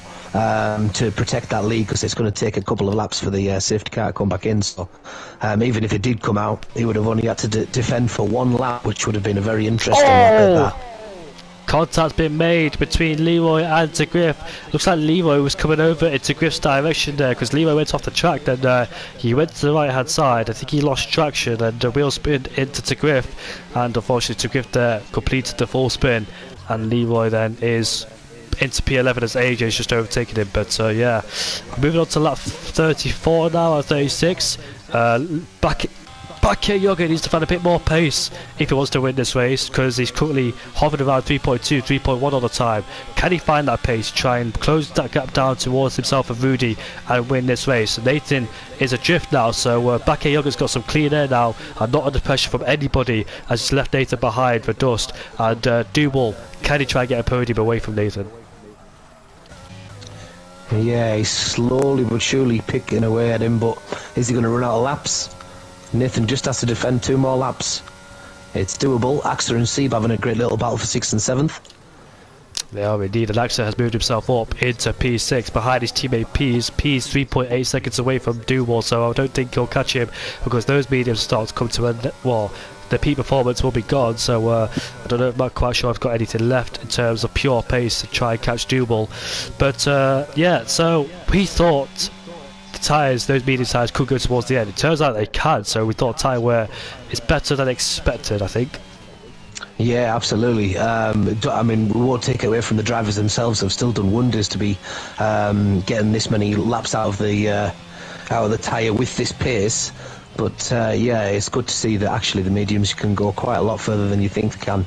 to protect that lead because it's going to take a couple of laps for the safety car to come back in. So even if it did come out, he would have only had to defend for 1 lap, which would have been a very interesting lap at that. Contact's been made between Leroy and TeGriff. Looks like Leroy was coming over into Griff's direction there because Leroy went off the track, then he went to the right hand side. I think he lost traction and the wheel spin into TeGriff, and unfortunately TeGriff there completed the full spin, and Leroy then is into P11 as AJ's just overtaken him. But yeah, moving on to lap 34 now, or 36. Bakayoko needs to find a bit more pace if he wants to win this race because he's currently hovering around 3.2, 3.1 all the time. Can he find that pace, try and close that gap down towards himself and Rudy and win this race? Nathan is adrift now, so Bakayoko's got some clean air now and not under pressure from anybody as he's left Nathan behind for dust. And DeWill, can he try and get a podium away from Nathan? Yeah, he's slowly but surely picking away at him, but is he going to run out of laps? Nathan just has to defend 2 more laps. It's doable. AXA and Seb having a great little battle for 6th and 7th. They are indeed, and AXA has moved himself up into P6 behind his teammate P's 3.8 seconds away from DeWill, so I don't think he'll catch him because those medium starts come to an well, the peak performance will be gone, so I don't know, I'm not quite sure I've got anything left in terms of pure pace to try and catch DeWill. But yeah, so we thought the tyres, those medium tyres could go towards the end. It turns out they can, so we thought tyre wear is better than expected, I think. Yeah, absolutely. I mean, we won't take it away from the drivers themselves. They've still done wonders to be getting this many laps out of the tyre with this pace. But yeah, it's good to see that actually the mediums can go quite a lot further than you think they can.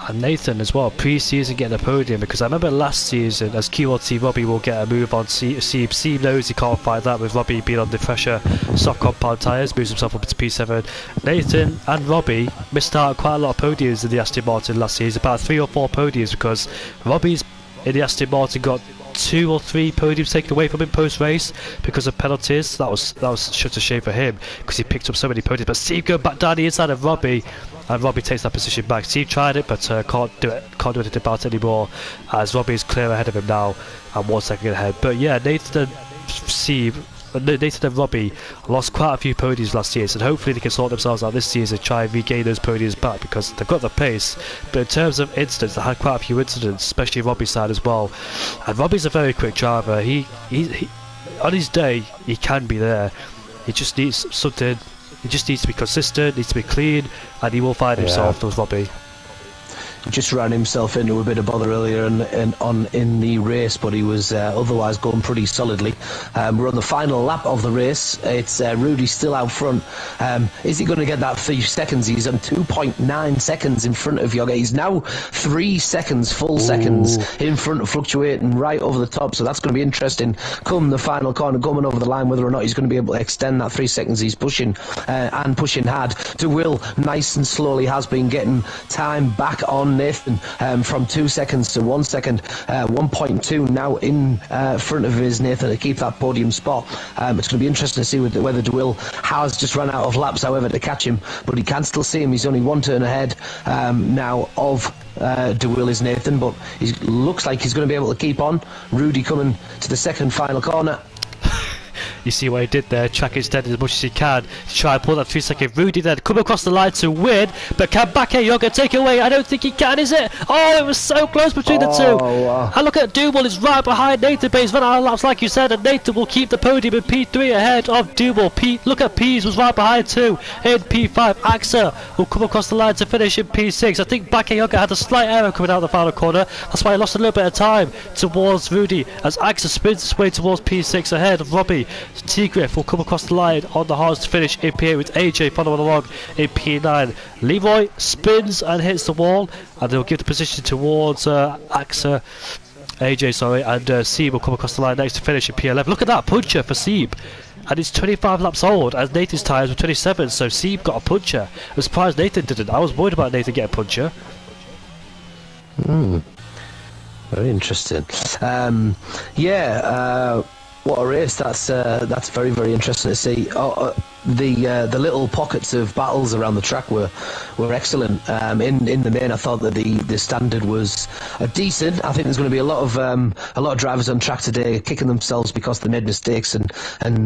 And Nathan as well, pre-season getting a podium, because I remember last season as Q1T Robbie will get a move on Seeb knows he can't fight that with Robbie being on the fresher soft compound tyres, moves himself up to P7. Nathan and Robbie missed out quite a lot of podiums in the Aston Martin last season, about 3 or 4 podiums, because Robbie's in the Aston Martin got 2 or 3 podiums taken away from him post-race because of penalties. That was such a shame for him because he picked up so many podiums. But Steve going back down the inside of Robbie, and Robbie takes that position back. Steve tried it, but can't do anything about it anymore, as Robbie is clear ahead of him now and 1 second ahead. But yeah, Nathan and Steve Nathan and Robbie lost quite a few podiums last year, so hopefully they can sort themselves out this season and try and regain those podiums back, because they've got the pace. But in terms of incidents, they had quite a few incidents, especially Robbie's side as well. And Robbie's a very quick driver. He on his day, he can be there. He just needs something. He just needs to be consistent, needs to be clean, and he will find himself. Those Robbie. Just ran himself into a bit of bother earlier in the race, but he was otherwise going pretty solidly. We're on the final lap of the race. It's Rudy still out front. Is he going to get that 3 seconds? He's on 2.9 seconds in front of Yoga. He's now 3 seconds, full seconds in front of Fluctuating right over the top, so that's going to be interesting come the final corner, coming over the line, whether or not he's going to be able to extend that 3 seconds. He's pushing and pushing hard. De Will nice and slowly has been getting time back on Nathan from 2 seconds to 1 second, 1.2 now in front of his Nathan to keep that podium spot. It's going to be interesting to see whether De Will has just run out of laps, however, to catch him, but he can still see him. He's only 1 turn ahead now of De Will is Nathan, but he looks like he's going to be able to keep on. Rudy coming to the second final corner. You see what he did there, track extended as much as he can to try and pull that 3 second. Rudy then come across the line to win, but can Bakayoko take away? I don't think he can, is it? Oh, it was so close between the two. Wow. And look at Duval, is right behind Nathan, but he's run out of laps like you said, and Nathan will keep the podium in P3 ahead of Duval. Look at Pease was right behind too in P5. AXA will come across the line to finish in P6. I think Bakayoko had a slight error coming out of the final corner. That's why he lost a little bit of time towards Rudy as AXA spins his way towards P6 ahead of Robbie. T-Griff will come across the line on the hards to finish in P8 with AJ following along in P9. Leroy spins and hits the wall, and they'll give the position towards AXA. AJ, sorry, and Seeb will come across the line next to finish in P11. Look at that puncher for Seeb, and it's 25 laps old, as Nathan's tyres were 27, so Seeb got a puncher. I'm surprised Nathan didn't. I was worried about Nathan getting a puncher. Very interesting. What a race! That's very, very interesting to see. The little pockets of battles around the track were excellent. In the main, I thought that the standard was decent. I think there's going to be a lot of drivers on track today kicking themselves because they made mistakes, and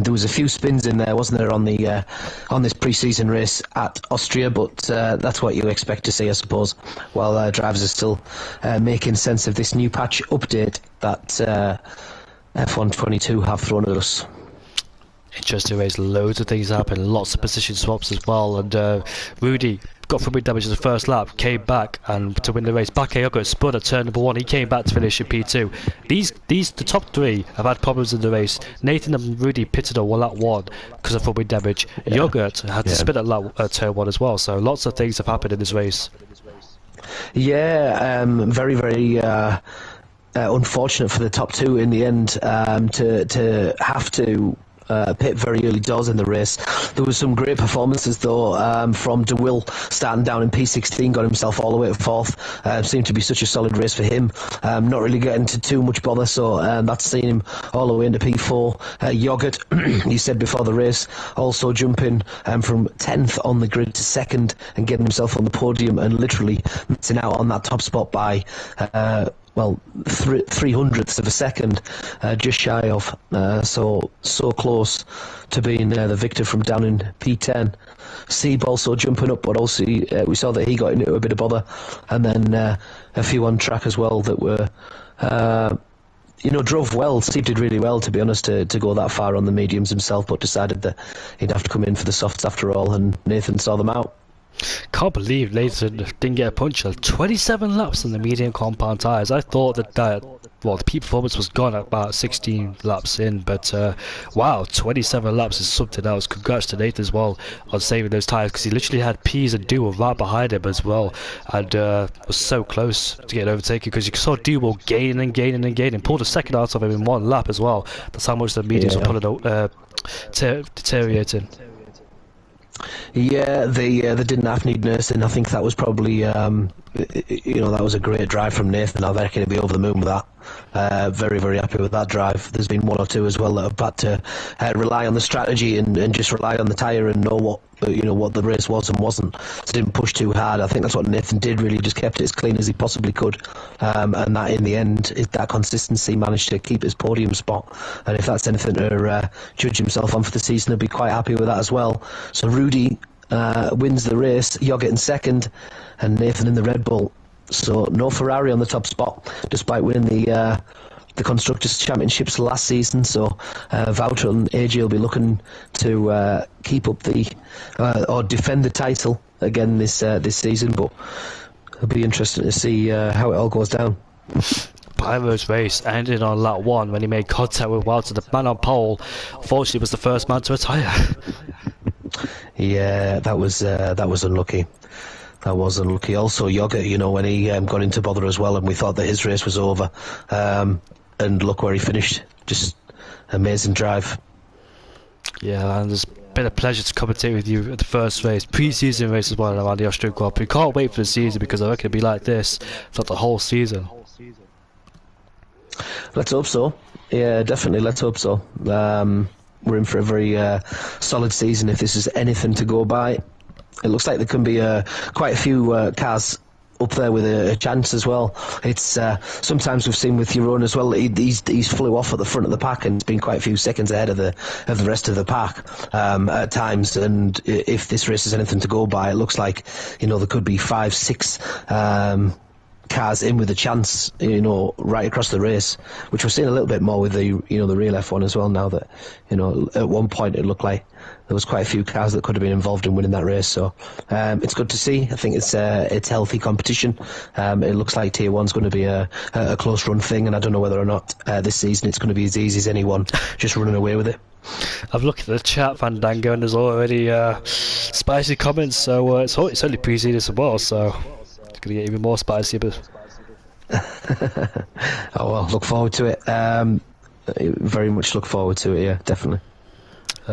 there was a few spins in there, wasn't there, on this pre-season race at Austria? But that's what you expect to see, I suppose, while drivers are still making sense of this new patch update that F1 22 have thrown at us. Interesting race, loads of things happened, lots of position swaps as well, and Rudy got from wind damage in the first lap, came back and to win the race. Bakayoko spun at turn number 1, he came back to finish in P2. The top 3 have had problems in the race. Nathan and Rudy pitted on lap 1 because of wind damage. Yogurt had to spin at turn 1 as well, so lots of things have happened in this race. Very, very unfortunate for the top 2 in the end to have to pit very early doors in the race. There was some great performances though from De Will, starting down in P16, got himself all the way to 4th. Seemed to be such a solid race for him. Not really getting to too much bother, so that's seen him all the way into P4. Yogurt, he said before the race, also jumping from 10th on the grid to 2nd and getting himself on the podium and literally missing out on that top spot by 300ths of a second, just shy of, so close to being the victor from down in P10. Seeb also jumping up, but also we saw that he got into a bit of bother, and then a few on track as well that were drove well. Seeb did really well, to be honest, to go that far on the mediums himself, but decided that he'd have to come in for the softs after all, and Nathan saw them out. Can't believe Nathan didn't get a puncher. 27 laps on the medium compound tyres. I thought that the peak performance was gone at about 16 laps in, but wow, 27 laps is something else. Congrats to Nathan as well on saving those tyres, because he literally had Pease and Duel right behind him as well, and was so close to getting overtaken, because you saw Duel gaining and gaining and gaining, pulled a second out of him in 1 lap as well. That's how much the mediums were pulling deteriorating. Yeah, they didn't have need nursing. I think that was probably that was a great drive from Nathan. I reckon he'll be over the moon with that. Very, very happy with that drive. There's been one or two as well that have had to rely on the strategy and just rely on the tyre and know what the race was and wasn't. So didn't push too hard. I think that's what Nathan did. Really, just kept it as clean as he possibly could, and that in the end, that consistency managed to keep his podium spot. And if that's anything to judge himself on for the season, he'll be quite happy with that as well. So Rudy wins the race, Yoggett in second, and Nathan in the Red Bull. So no Ferrari on the top spot, despite winning the Constructors' Championships last season. So Wouter and AJ will be looking to keep up or defend the title again this season. But it'll be interesting to see how it all goes down. Pyro's race ended on lap 1 when he made contact with Wouter, the man on pole. Fortunately, was the first man to retire. Yeah, that was unlucky. That was unlucky. Also, Yoggett, when he got into bother as well, and we thought that his race was over. And look where he finished. Just amazing drive. Yeah, and it's been a pleasure to commentate with you at the first race, pre-season race as well around the Austrian Grand Prix. Can't wait for the season because I reckon it'll be like this throughout the whole season. Let's hope so. Yeah, definitely. Let's hope so. We're in for a very solid season if this is anything to go by. It looks like there can be quite a few cars up there with a chance as well. It's sometimes we've seen with your own as well. He's flew off at the front of the pack and it's been quite a few seconds ahead of the rest of the pack at times. And if this race is anything to go by, it looks like there could be 5-6 cars in with a chance, right across the race, which we're seeing a little bit more with the real F1 as well now. That at one point it looked like there was quite a few cars that could have been involved in winning that race. So it's good to see. I think it's healthy competition. It looks like Tier 1's going to be a close run thing, and I don't know whether or not this season it's going to be as easy as anyone just running away with it. I've looked at the chat, Fandango, and there's already spicy comments. So it's only pre-season as well, so it's going to get even more spicy. But oh well, look forward to it. Very much look forward to it. Yeah, definitely.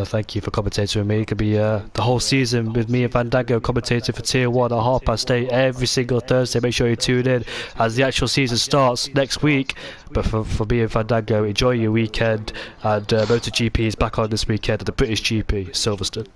Thank you for commentating with me. It could be the whole season with me and Fandango commentating for Tier 1 at 8:30 every single Thursday. Make sure you tune in as the actual season starts next week. But for me and Fandango, enjoy your weekend. And MotoGP is back on this weekend at the British GP, Silverstone.